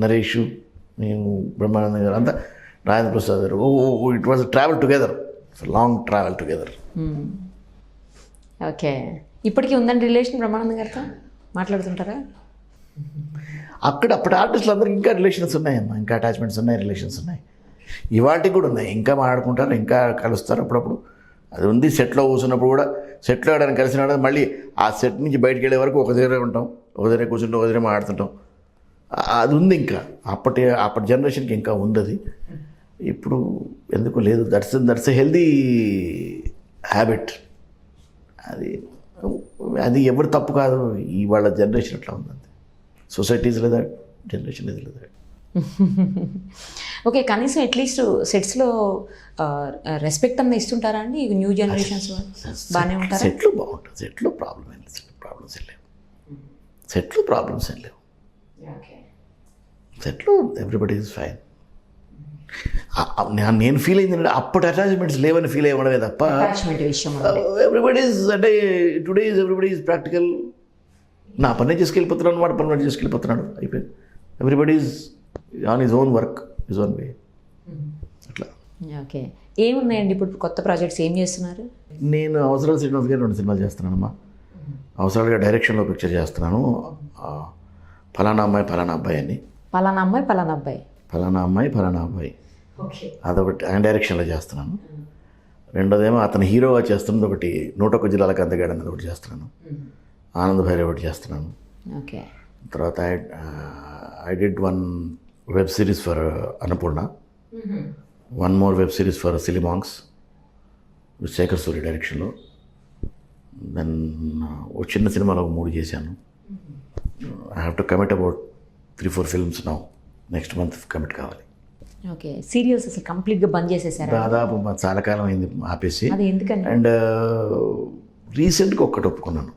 నరేష్, నేను, బ్రహ్మానందం గారు, అంతా రాజేంద్ర ప్రసాద్ గారు. It was travel together, long travel together.
Okay. ఇప్పటికీ ఉందండి రిలేషన్ బ్రహ్మానందం గారితో? మాట్లాడుతుంటారా?
అప్పటి ఆర్టిస్టులు అందరికీ ఇంకా రిలేషన్స్ ఉన్నాయమ్మా, ఇంకా అటాచ్మెంట్స్ ఉన్నాయి, రిలేషన్స్ ఉన్నాయి, ఇవాటికి కూడా ఉన్నాయి. ఇంకా మాట్లాడుకుంటారు, ఇంకా కలుస్తారు అప్పుడప్పుడు. అది ఉంది. సెట్లో కూర్చున్నప్పుడు కూడా, సెట్లో ఎవరైనా కలిసినాడు మళ్ళీ ఆ సెట్ నుంచి బయటకు వెళ్ళే వరకు ఒక దగ్గర ఉంటాం, ఒక దగ్గర కూర్చుంటాం, ఒక దగ్గర మాట్లాడుతుంటాం. అది ఉంది ఇంకా. అప్పటి జనరేషన్కి ఇంకా ఉంది అది. ఇప్పుడు ఎందుకు లేదు. That's a healthy habit. అది ఎవరు తప్పు కాదు. ఇవాళ జనరేషన్ అట్లా ఉంది. సొసైటీ ఇస్ లేదా, జనరేషన్ ఇస్ లేదా.
ఓకే. కనీసం అట్లీస్ట్ సెట్స్లో రెస్పెక్ట్ అన్న ఇస్తుంటారా అండి? న్యూ జనరేషన్స్ బాగానే ఉంటారా?
సెట్లు బాగుంటుంది. సెట్లో ప్రాబ్లమ్స్ ఏం లేవు. సెట్లో ఎవ్రీబడి ఈజ్ ఫైన్. నేను ఫీల్ అయింది అప్పటి అటాచ్మెంట్స్ లేవని ఫీల్ అయ్యడమే తప్ప ఎవ్రీబడి ఈజ్, అంటే today is everybody is practical. నా పని చేసుకెళ్ళిపోతున్నాను, వాడు పని చేసుకెళ్ళిపోతున్నాడు, అయిపోయింది. Everybody is on his own work, his own way. అట్లా.
ఓకే. ఏమున్నాయండి ఇప్పుడు కొత్త ప్రాజెక్ట్స్? ఏం చేస్తున్నారు?
నేను అవసరాలు శ్రీనివాస్ గారు 2 సినిమాలు చేస్తున్నానమ్మా. అవసరాలుగా డైరెక్షన్లో పిక్చర్ చేస్తున్నాను. ఫలానా అమ్మాయి ఫలానా అబ్బాయి అని.
ఫలానా అమ్మాయి ఫలానా అబ్బాయి,
ఫలానా అమ్మాయి ఫలానా అబ్బాయి, అదొకటి ఆయన డైరెక్షన్లో చేస్తున్నాను. రెండోదేమో అతను హీరోగా చేస్తున్నది ఒకటి 101 జిల్లాలకు అందగాడు అన్నది ఒకటి చేస్తున్నాను. ఆనంద్ భైరవ్ ఒకటి చేస్తున్నాను.
ఓకే.
తర్వాత I did 1 web series for Annapurna, 1 more web series for సిలిమాంగ్స్ విత్ శేఖర్ సూరి డైరెక్షన్లో. దెన్ ఒక చిన్న సినిమాలో 3 చేశాను. I have to commit about 3-4 films now. Next month commit కావాలి.
ఓకే. సీరియల్స్ అసలు కంప్లీట్గా బంద్ చేసేసారు?
దాదాపు చాలా కాలం అయింది ఆపేసి.
అది ఎందుకని?
అండ్ రీసెంట్గా ఒక్కటి ఒప్పుకున్నాను,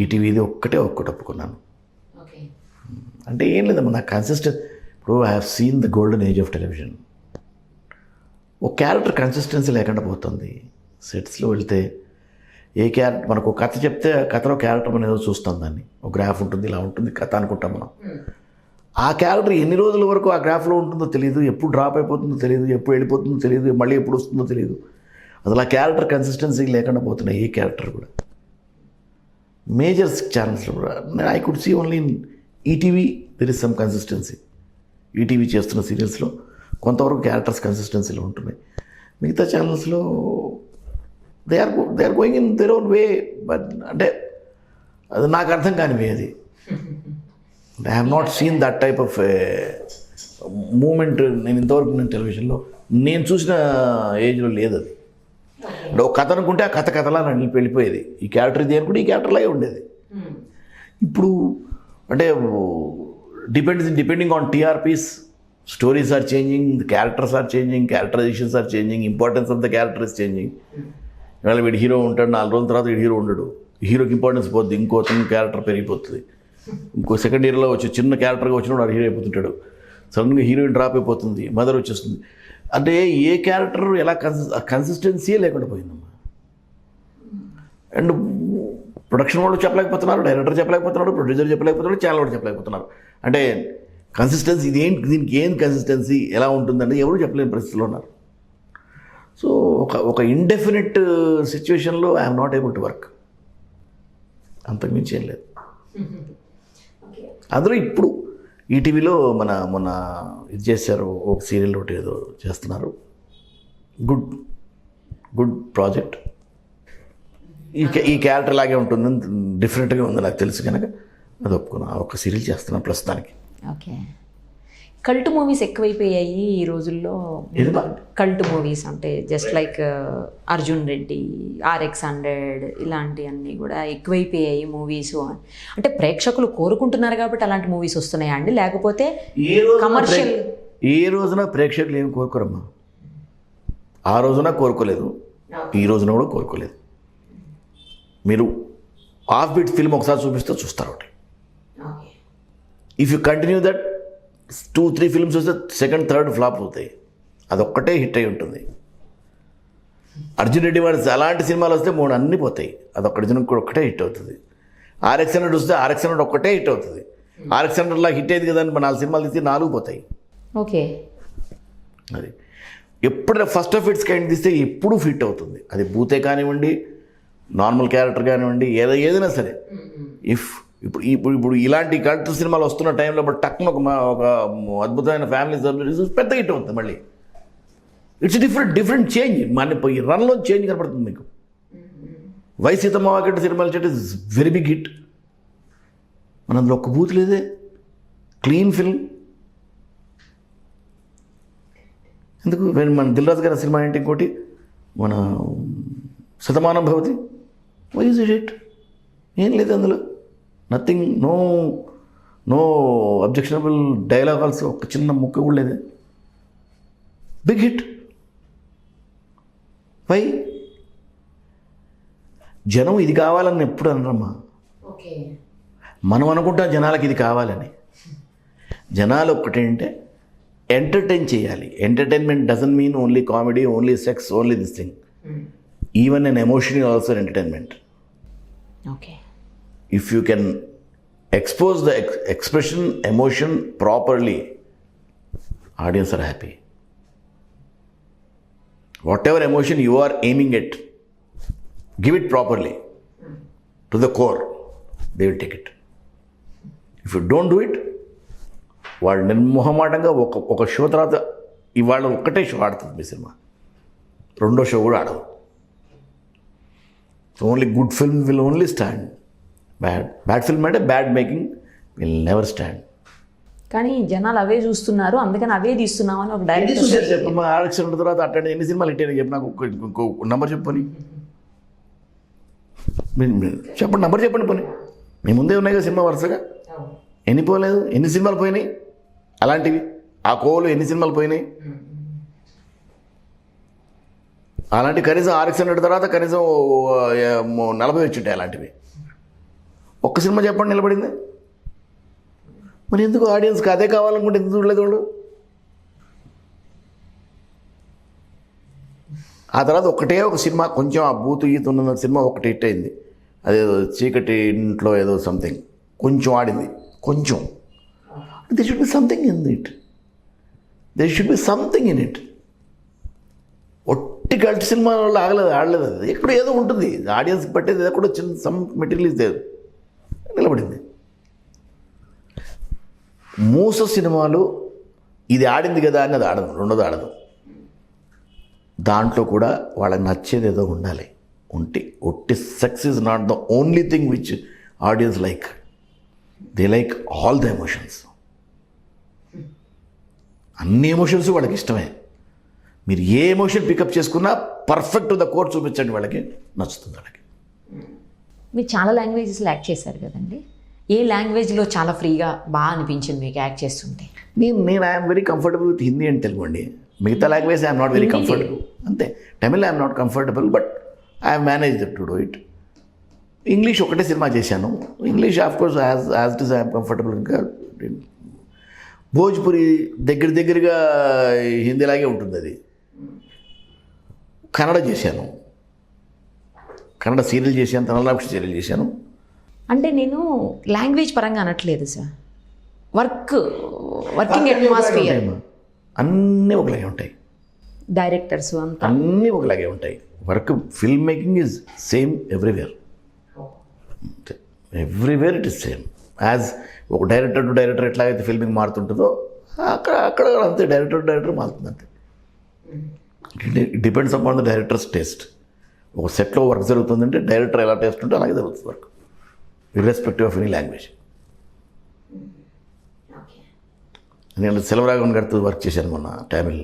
ఈటీవీది ఒక్కటి ఒప్పుకున్నాను. అంటే ఏం లేదమ్మా, నాకు కన్సిస్టెంట్. ఇప్పుడు I have seen the golden age of television. ఒక క్యారెక్టర్ కన్సిస్టెన్సీ లేకుండా పోతుంది. సెట్స్లో వెళ్తే ఏ క్యారెక్టర్, మనకు ఒక కథ చెప్తే ఆ కథలో క్యారెక్టర్ మనం ఏదో చూస్తాం, దాన్ని ఒక గ్రాఫ్ ఉంటుంది, ఇలా ఉంటుంది కథ అనుకుంటాం మనం. ఆ క్యారెక్టర్ ఎన్ని రోజుల వరకు ఆ గ్రాఫ్లో ఉంటుందో తెలియదు, ఎప్పుడు డ్రాప్ అయిపోతుందో తెలియదు, ఎప్పుడు వెళ్ళిపోతుందో తెలియదు, మళ్ళీ ఎప్పుడు వస్తుందో తెలియదు. అసలు ఆ క్యారెక్టర్ కన్సిస్టెన్సీ లేకుండా పోతున్నాయి ఏ క్యారెక్టర్ కూడా. మేజర్ ఛానల్స్లో కూడా I could see only in ETV there is some consistency. ETV చేస్తున్న సీరియల్స్లో కొంతవరకు క్యారెక్టర్స్ కన్సిస్టెన్సీలో ఉంటున్నాయి. మిగతా ఛానల్స్లో they are going in their own way. But అంటే అది నాకు అర్థం కానివే. అది I have not seen that type of moment. నేను ఇంతవరకు నేను టెలివిజన్లో నేను చూసిన ఏజ్లో లేదు అది. అంటే ఒక కథ అనుకుంటే ఆ కథలా వెళ్ళిపోయేది. ఈ క్యారెక్టర్ ఇది అనుకుంటే ఈ క్యారెక్టర్లాగే ఉండేది. ఇప్పుడు అంటే depending on TRPs, stories are changing, the characters are changing, characterisations are changing, importance of the character is changing. ఇవాళ వీడు హీరో ఉంటాడు, 4 రోజుల తర్వాత వీడు హీరో ఉండడు, హీరోకి ఇంపార్టెన్స్ పోతుంది, ఇంకో క్యారెక్టర్ పెరిగిపోతుంది. ఇంకో సెకండ్ ఇయర్లో వచ్చి చిన్న క్యారెక్టర్గా వచ్చినప్పుడు వాడు హీరో అయిపోతుంటాడు. సడన్గా హీరోయిన్ డ్రాప్ అయిపోతుంది, మదర్ వచ్చేస్తుంది. అంటే ఏ క్యారెక్టర్ ఎలా కన్సిస్టెన్సీయే లేకుండా పోయిందమ్మా. అండ్ ప్రొడక్షన్ వాళ్ళు చెప్పలేకపోతున్నారు, డైరెక్టర్ చెప్పలేకపోతున్నాడు, ప్రొడ్యూసర్ చెప్పలేకపోతున్నాడు, ఛానల్ వాడు చెప్పలేకపోతున్నారు. అంటే కన్సిస్టెన్సీ దీనికి ఏం కన్సిస్టెన్సీ ఎలా ఉంటుందంటే ఎవరు చెప్పలేని పరిస్థితిలో ఉన్నారు. సో ఒక ఇండెఫినెట్ సిచ్యువేషన్లో I'm not able to work. అంతకుమించి ఏం లేదు. అందులో ఇప్పుడు ఈటీవీలో మొన్న ఇది చేశారు, ఒక సీరియల్ ఒకటి ఏదో చేస్తున్నారు, గుడ్ ప్రాజెక్ట్. ఈ క్యారెక్టర్ లాగే ఉంటుందని డిఫరెంట్గా ఉంది నాకు తెలుసు కనుక అది ఒప్పుకున్నా. ఒక సీరియల్ చేస్తున్నాను ప్రస్తుతానికి.
ఓకే. కల్ట్ మూవీస్ ఎక్కువైపోయాయి ఈ రోజుల్లో. కల్ట్ మూవీస్ అంటే just like Arjun Reddy, RX-100 ఇలాంటివన్నీ కూడా ఎక్కువైపోయాయి మూవీస్. అంటే ప్రేక్షకులు కోరుకుంటున్నారు కాబట్టి అలాంటి మూవీస్ వస్తున్నాయా అండి, లేకపోతే కమర్షియల్?
ఏ రోజున ప్రేక్షకులు ఏమి కోరుకోరమ్మా. ఆ రోజున కోరుకోలేదు, ఈ రోజున కూడా కోరుకోలేదు. మీరు హాఫ్ బీట్ ఫిల్మ్ ఒకసారి చూపిస్తే చూస్తారు ఒకటి. If you continue that 2-3 films వస్తే సెకండ్ థర్డ్ ఫ్లాప్ అవుతాయి. అదొక్కటే హిట్ అయి ఉంటుంది. అర్జున్ రెడ్డి వాడు అలాంటి సినిమాలు వస్తే 3 అన్నీ పోతాయి. అదొక్కటి కూడా ఒక్కటే హిట్ అవుతుంది. RX-100 వస్తే RX-100 ఒక్కటే హిట్ అవుతుంది. RX-100 హిట్ అయింది కదా అని 4 సినిమాలు తీస్తే 4 పోతాయి.
ఓకే.
అది ఎప్పుడైనా ఫస్ట్ ఆఫ్ ఇట్స్ కైండ్ తీస్తే ఎప్పుడు ఫిట్ అవుతుంది. అది భూతే కానివ్వండి, నార్మల్ క్యారెక్టర్ కానివ్వండి, ఏదైనా సరే. ఇప్పుడు ఇలాంటి కల్ట్ సినిమాలు వస్తున్న టైంలో టక్కున ఒక అద్భుతమైన ఫ్యామిలీ సబ్జెక్ట్ పెద్ద హిట్ అవుతుంది. మళ్ళీ ఇట్స్ డిఫరెంట్ చేంజ్. మన ఈ రన్లో చేంజ్ కనపడుతుంది మీకు. వై సీతమ్మ వాకిట సినిమాలు చెట్టు ఇస్ వెరీ బిగ్ హిట్. మన అందులో ఒక్క బూత్ లేదే, క్లీన్ ఫిల్మ్. ఎందుకు మన దిల్రాజు గారి సినిమా ఏంటి, ఇంకోటి మన Shatamanam Bhavati, why is it hit? ఏం లేదు అందులో, nothing, no objectionable dialogue also, ఒక చిన్న ముక్క కూడా లేదే, బిగ్ హిట్. వై? జనం ఇది కావాలని ఎప్పుడు అనరమ్మా. మనం అనుకుంటాం జనాలకి ఇది కావాలని. జనాలు ఒక్కటేంటే ఎంటర్టైన్ చేయాలి. Entertainment doesn't mean only comedy, only sex, only this thing. Even an emotion is also an entertainment.
Okay.
If you can expose the expression, emotion properly, audience are happy. Whatever emotion you are aiming at, give it properly to the core, they will take it. If you don't do it, వాళ్ళు నిర్మోహమాటంగా ఒక show తర్వాత ఇవాళ ఒక్కటే show ఆడుతుంది మీ cinema, రెండో show కూడా ఆడదు. Only good film will only stand. Bad film అంటే bad making will never stand.
కానీ జనాలు అవే చూస్తున్నారు, అందుకని అవే తీస్తున్నామని ఒక డైరెక్టర్
చెప్పమ్మా. RX-100 తర్వాత అట్టండి ఎన్ని సినిమాలు హిట్ చెప్పి నాకు ఇంకో నెంబర్ చెప్పని చెప్పండి, నెంబర్ చెప్పండి పోనీ. మీ ముందే ఉన్నాయి కదా సినిమా వరుసగా, ఎన్ని పోలేదు, ఎన్ని సినిమాలు పోయినాయి అలాంటివి, ఆ కోలు ఎన్ని సినిమాలు పోయినాయి అలాంటి. కనీసం RX-100 తర్వాత కనీసం 40 వచ్చింటాయి అలాంటివి. ఒక్క సినిమా చెప్పండి నిలబడింది. మరి ఎందుకు ఆడియన్స్కి అదే కావాలనుకుంటే ఎందుకు చూడలేదు వాళ్ళు? ఆ తర్వాత ఒకటే ఒక సినిమా కొంచెం ఆ బూతు గీత ఉన్న సినిమా ఒకటి హిట్ అయింది, అదేదో చీకటి ఇంట్లో ఏదో సంథింగ్, కొంచెం ఆడింది, కొంచెం. They should be something in it, they should be something in it. ఒట్టి కల్ట్ సినిమా వల్ల ఆడలేదు అది. ఎక్కడ ఏదో ఉంటుంది ఆడియన్స్కి పట్టేది, ఏదో కూడా చిన్న సమ్ మెటీరియల్ ఇస్ దేర్, నిలబడింది. మూస సినిమాలు ఇది ఆడింది కదా అని అది ఆడదు, రెండోది ఆడదు. దాంట్లో కూడా వాళ్ళకి నచ్చేది ఏదో ఉండాలి. ఒట్టి sex is not the only thing which audience like. They like all the emotions. అన్ని ఎమోషన్స్ వాళ్ళకి ఇష్టమే. మీరు ఏ ఎమోషన్ పికప్ చేసుకున్నా పర్ఫెక్ట్ ద కోర్ చూపించండి, వాళ్ళకి నచ్చుతుంది. వాళ్ళకి
మీరు చాలా లాంగ్వేజెస్లో యాక్ట్ చేశారు కదండి, ఏ లాంగ్వేజ్లో చాలా ఫ్రీగా బాగా అనిపించింది మీకు యాక్ట్ చేస్తుంటే?
నేను I'm very comfortable with Hindi and Telugu అండి. మిగతా language I'm not very comfortable. అంతే. Tamil I'm not comfortable, but I have managed to do it. English ఒకటే సినిమా చేశాను. English of course as it is I'm comfortable. ఇంకా భోజ్పురి దగ్గరగా హిందీలాగే ఉంటుంది అది. కన్నడ చేశాను, కన్నడ సీరియల్ చేశాను, తమిళనాడు సీరియల్ చేశాను.
అంటే నేను లాంగ్వేజ్ పరంగా అనట్లేదు సార్, వర్కింగ్ అట్మాస్ఫియర్
అన్నీ ఒకలాగే ఉంటాయి,
డైరెక్టర్స్ అంతా
అన్నీ ఒకలాగే ఉంటాయి. Film making is same everywhere it is same. As ఒక డైరెక్టర్ టు డైరెక్టర్ ఎట్లాగైతే ఫిల్మింగ్ మారుతుంటుందో అక్కడ అంతే, డైరెక్టర్ టు డైరెక్టర్ మారుతుంది అంతే. It depends upon the directors taste. ఒక సెట్లో వర్క్ జరుగుతుందంటే డైరెక్టర్ ఎలా టేస్ట్ ఉంటే అలాగే జరుగుతుంది work, irrespective of any language. నేను సెల్వరాఘవన్ గారితో వర్క్ చేశాను మొన్న తమిళ్.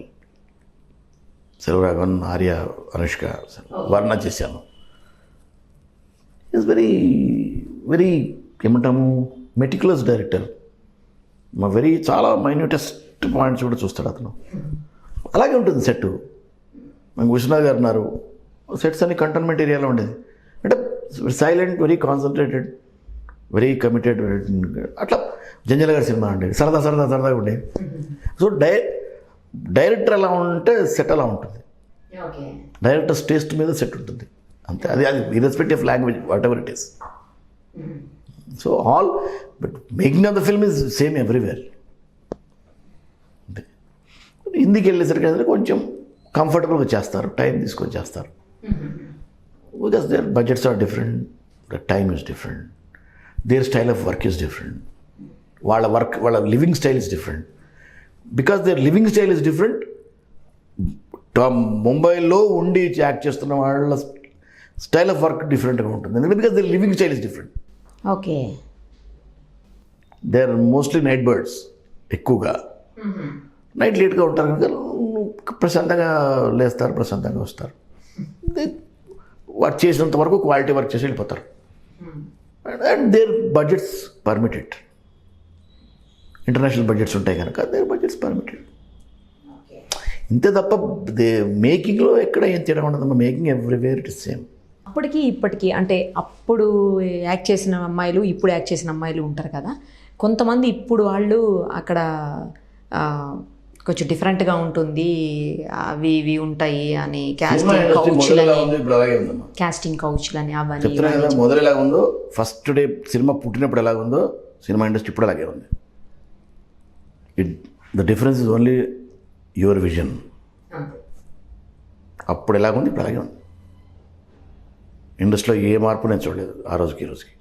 సెల్వరాఘవన్, ఆర్య, అనుష్క, వర్ణ చేశాను. ఈజ్ వెరీ ఏమంటాము మెటిక్యులస్ డైరెక్టర్. చాలా మైన్యూటెస్ట్ పాయింట్స్ కూడా చూస్తాడు అతను. అలాగే ఉంటుంది సెట్. మనకు విశ్వనాథ్ గారు ఉన్నారు, సెట్స్ అన్ని కంటోన్మెంట్ ఏరియాలో ఉండేది. అంటే silent, very concentrated, very committed. అట్లా జంజల గారి సినిమా ఉండేది, సరదాగా ఉండేది. సో డైరెక్టర్ ఎలా ఉంటే సెట్ అలా ఉంటుంది. డైరెక్టర్స్ టేస్ట్ మీద సెట్ ఉంటుంది అంతే. అది irrespective of language, whatever it is. So but making of the film is same everywhere. అంతే. హిందీకి వెళ్ళేసరికి కొంచెం కంఫర్టబుల్గా చేస్తారు, టైం తీసుకొని చేస్తారు. Because their budgets are different, the time is different, their style of work is different, వాళ్ళ living style is different. Because their living style is different. ముంబైలో ఉండి యాక్ట్ చేస్తున్న వాళ్ళ స్టైల్ ఆఫ్ వర్క్ డిఫరెంట్గా ఉంటుంది. ఎందుకంటే because their living style is different.
Okay.
They are mostly night birds ఎక్కువగా. Night లేట్గా ఉంటారు కనుక ప్రశాంతంగా లేస్తారు, ప్రశాంతంగా వస్తారు. వర్క్ చేసినంత వరకు క్వాలిటీ వర్క్ చేసి వెళ్ళిపోతారు. And their budgets permitted. International budgets ఉంటాయి కనుక దేర్ బడ్జెట్స్ పర్మిటెడ్. ఇంతే తప్ప మేకింగ్లో ఎక్కడ ఏం తేడా ఉండదమ్మా. Making everywhere it is same.
అప్పటికి ఇప్పటికి అంటే అప్పుడు యాక్ట్ చేసిన అమ్మాయిలు, ఇప్పుడు యాక్ట్ చేసిన అమ్మాయిలు ఉంటారు కదా, కొంతమంది ఇప్పుడు వాళ్ళు అక్కడ కొంచెం డిఫరెంట్గా ఉంటుంది, అవి ఇవి ఉంటాయి అని కాస్టింగ్ కౌచ్లని అవన్నీ.
మొదలు ఎలా ఉందో, ఫస్ట్ డే సినిమా పుట్టినప్పుడు ఎలా ఉందో సినిమా ఇండస్ట్రీ ఇప్పుడు అలాగే ఉంది. The difference is only your vision. అప్పుడు ఎలాగుంది ఇప్పుడు అలాగే ఉంది. ఇండస్ట్రీలో ఏ మార్పు నేను చూడలేదు ఆ రోజుకి ఈ రోజుకి.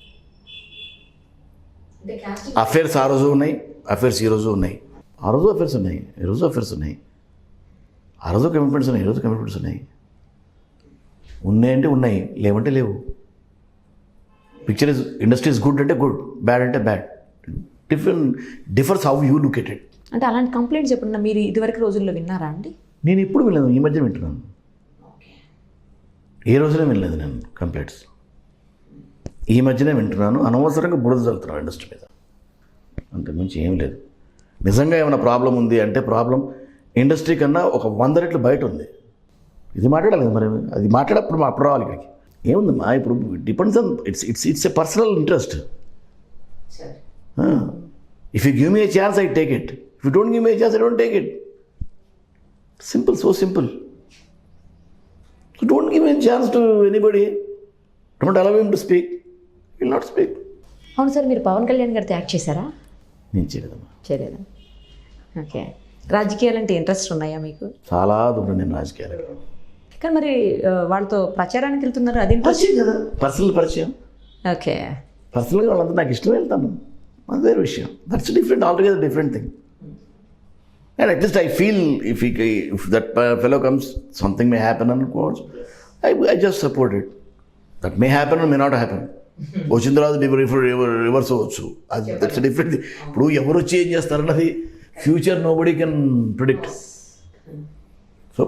అఫేర్స్ ఆ రోజు ఉన్నాయి, అఫేర్స్ ఈ రోజు ఉన్నాయి. ఆ రోజు అఫేర్స్ ఉన్నాయి, ఈ రోజు అఫేర్స్ ఉన్నాయి. ఆ రోజు కమిట్మెంట్స్ ఉన్నాయి, ఈ రోజు కమిట్మెంట్స్ ఉన్నాయి. ఉన్నాయంటే ఉన్నాయి, లేవంటే లేవు. ఇండస్ట్రీ ఇస్ గుడ్ అంటే గుడ్, బ్యాడ్ అంటే bad. Differs how you look at it.
అంటే అలాంటి కంప్లైంట్స్ ఎప్పుడన్నా మీరు ఇదివరకు రోజుల్లో విన్నారా అండి?
నేను ఎప్పుడు వినలేదు, ఈ మధ్య వింటున్నాను. ఏ రోజునే వినలేదు నేను కంప్లైంట్స్, ఈ మధ్యనే వింటున్నాను. అనవసరంగా బురద చల్లుతున్నాను ఇండస్ట్రీ మీద, అంతకుమించి ఏం లేదు. నిజంగా ఏమైనా ప్రాబ్లం ఉంది అంటే ప్రాబ్లం ఇండస్ట్రీ కన్నా ఒక 100 రెట్లు బయట ఉంది. ఇది మాట్లాడాలి మరి, అది మాట్లాడప్పుడు అప్పుడు రావాలి ఇక్కడికి. ఏముందమ్మా ఇప్పుడు depends on it's a personal interest. If you give me A chance I take it, if you don't give me A chance I don't take it. Simple, so simple. So don't give a chance to anybody. Don't allow him to speak. He will not speak.
అవును sir, మీరు పవన్ కళ్యాణ్ గారితో act చేశారా?
నేను చేయలేదమ్మా.
చేయలేదా? Okay. రాజకీయాలంటే interest ఉన్నాయా మీకు?
చాలా దూరం నేను రాజకీయాలు.
కానీ మరి వాళ్ళతో ప్రచారానికి వెళ్తున్నారు, అది ఇంట్రెస్ట్
కదా, పర్సనల్ పరిచయం.
ఓకే.
పర్సనల్గా వాళ్ళంతా నాకు ఇష్టం, వెళ్తాను, అది వేరే విషయం. That's different, altogether different thing. And at least I feel if that fellow comes, something may happen, and of course, I just support it. That may happen or may not happen. వచ్చిన తర్వాత reverse అవ్వచ్చు, అది that's different. ఇప్పుడు ఎవరు change చేస్తారన్నది future nobody can predict. So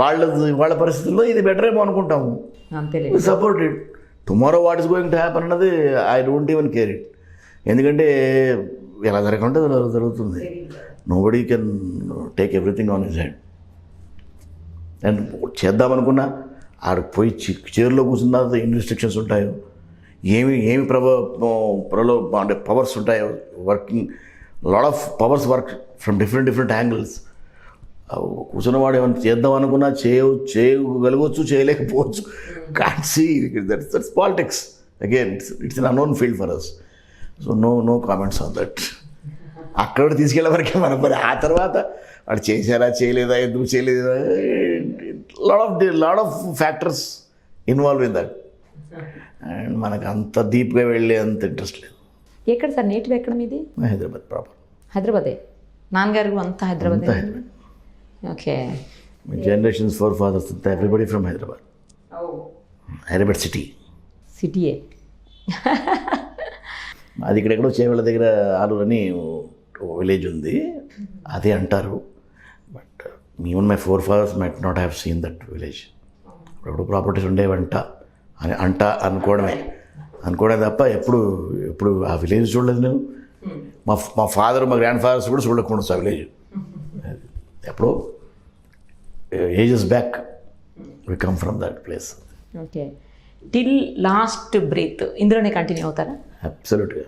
వాళ్ళ పరిస్థితుల్లో ఇది బెటర్ ఏమో అనుకుంటాము, support it. Tomorrow what is going to happen అన్నది I don't even care it. ఎందుకంటే ఎలా జరగకుంటే జరుగుతుంది. Nobody can take everything on his hand. And చేద్దామనుకున్నా ఆడికి పోయి చైర్లో కూర్చున్న ఎన్ని రిస్ట్రిక్షన్స్ ఉంటాయో, ఏమి అంటే పవర్స్ ఉంటాయో, working lot of powers work from different angles. కూర్చున్నవాడు ఏమైనా చేద్దాం అనుకున్నా చేయగలగవచ్చు, చేయలేకపోవచ్చు. Can't see that's politics again. It's an unknown field for us. So no comments on that. అక్కడ తీసుకెళ్ళే వరకే మన పని. ఆ తర్వాత వాడు చేశారా చేయలేదా, ఎందుకు చేయలేదా, lot of factors involve in that. And మనకు అంత డీప్గా వెళ్ళే అంత ఇంట్రెస్ట్ లేదు.
ఎక్కడ సార్ నేటివ్ ఎక్కడ మీది?
హైదరాబాద్ ప్రాపర్.
హైదరాబాదే. నాన్నగారు అంతా Hyderabad. Okay.
Generations forefathers అంతా ఎవ్రీబడి ఫ్రమ్ హైదరాబాద్. హైదరాబాద్ సిటీయే. అది ఇక్కడెక్కడో చేవెళ్ళ దగ్గర ఆలూరు అని విలేజ్ ఉంది, అదే అంటారు. But even my forefathers might not have seen that village. ఇప్పుడు ప్రాపర్టీస్ ఉండేవంట అని అనుకోవడమే తప్ప ఎప్పుడు ఆ విలేజ్ చూడలేదు నేను. మా ఫాదర్ మా గ్రాండ్ ఫాదర్స్ కూడా చూడకుండా ఆ విలేజ్. ఎప్పుడో ages back we come from that place.
Okay. Till last breath ఇందులోనే కంటిన్యూ అవుతారా?
Absolutely.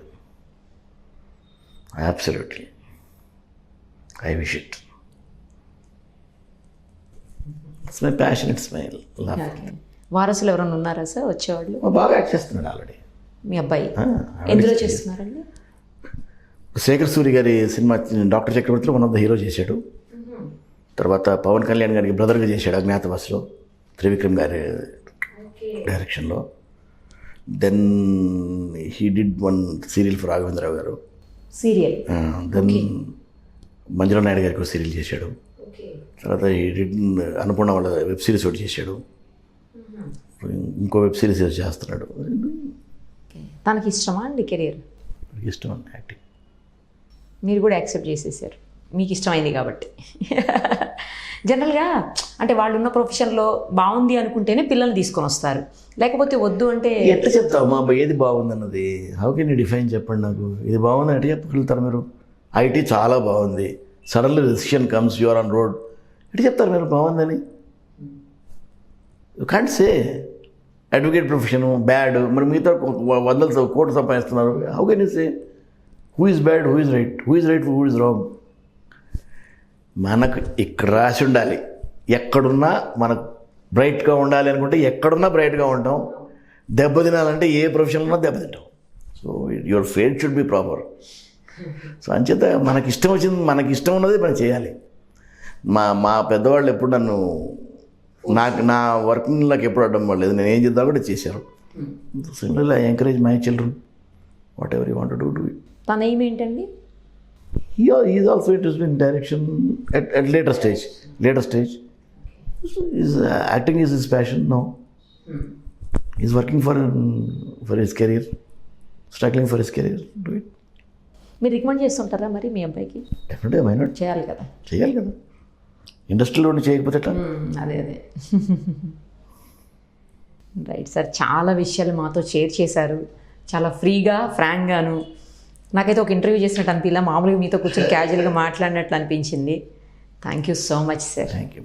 I wish it. It's my passion, it's my love.
వారసులు ఎవరైనా ఉన్నారా సార్ వచ్చేవాళ్ళు?
బాగా యాక్ట్ చేస్తున్నాడు ఆల్రెడీ
మీ అబ్బాయి. ఎందులో చేస్తున్నారండి?
శేఖర్ సూరి గారి సినిమా డాక్టర్ చక్రవర్తిలో వన్ ఆఫ్ ద హీరో చేశాడు. తర్వాత పవన్ కళ్యాణ్ గారికి బ్రదర్గా చేశాడు అజ్ఞాతవాసిలో, త్రివిక్రమ్ గారి డైరెక్షన్లో. Then he did one serial for Raghavendra Rao గారు.
సీరియల్.
దెన్ మంజులా నాయుడు గారికి ఒక సీరియల్ చేశాడు. తర్వాత హీ డిడ్ అనుపూర్ణ వాళ్ళ వెబ్ సిరీస్ ఒకటి చేశాడు. ఇంకో వెబ్ సిరీస్ చేస్తున్నాడు.
తనకి ఇష్టమా అండి కెరీర్?
ఇష్టం అండి యాక్టింగ్.
మీరు కూడా యాక్సెప్ట్ చేసేసారు, మీకు ఇష్టమైంది కాబట్టి. జనరల్గా అంటే వాళ్ళు ఉన్న ప్రొఫెషన్లో బాగుంది అనుకుంటేనే పిల్లల్ని తీసుకొని వస్తారు, లేకపోతే వద్దు అంటే
ఎట్లా చెప్తావు మా అబ్బాయి ఏది బాగుంది అన్నది? హౌ కెన్ యూ డిఫైన్ చెప్పండి నాకు. ఇది బాగుంది ఎట్లా చెప్పగలుగుతారు మీరు? ఐటీ చాలా బాగుంది, suddenly decision comes, you're on road, ఎట్లా చెప్తారు మీరు బాగుందని? You can't say. Advocate profession bad, మరి మిగతా వందలతో కోట్లు సంపాదిస్తున్నారు. How can you say who is bad, who is right, who is wrong? మనకు ఇక్కడ రాసి ఉండాలి. ఎక్కడున్నా మనకు బ్రైట్గా ఉండాలి అనుకుంటే ఎక్కడున్నా బ్రైట్గా ఉంటాం. దెబ్బతినాలంటే ఏ ప్రొఫెషన్లో దెబ్బతింటాం. So your fate should be proper. So అంచేత మనకి ఇష్టం వచ్చింది, మనకి ఇష్టం ఉన్నది మనం చేయాలి. మా పెద్దవాళ్ళు ఎప్పుడు నన్ను నా వర్కింగ్లోకి ఎప్పుడు అడ్డం పడలేదు. నేను ఏం చేద్దాం కూడా చేశారు. Similarly I encourage my children, what ever you want to do it.
తన ఏం ఏంటండి?
He is also interested in direction at later stage. Acting is his passion now. He's working for his career, struggling for his career. Do it.
మీరు recommend చేస్తుంటారా మరి మీ అబ్బాయికి?
Definitely, why not?
చేయాలి కదా.
ఇండస్ట్రీలో ఉండి చేయకపోతే ఎట్లా?
అదే రైట్ సార్. చాలా విషయాలు మాతో షేర్ చేశారు, చాలా ఫ్రీగా ఫ్రాంక్గాను. నాకైతే ఒక ఇంటర్వ్యూ చేసినట్టు అనిపించలే, మామూలుగా మీతో కూర్చొని క్యాజువల్గా మాట్లాడినట్లు అనిపించింది. Thank you so much sir.
Thank you.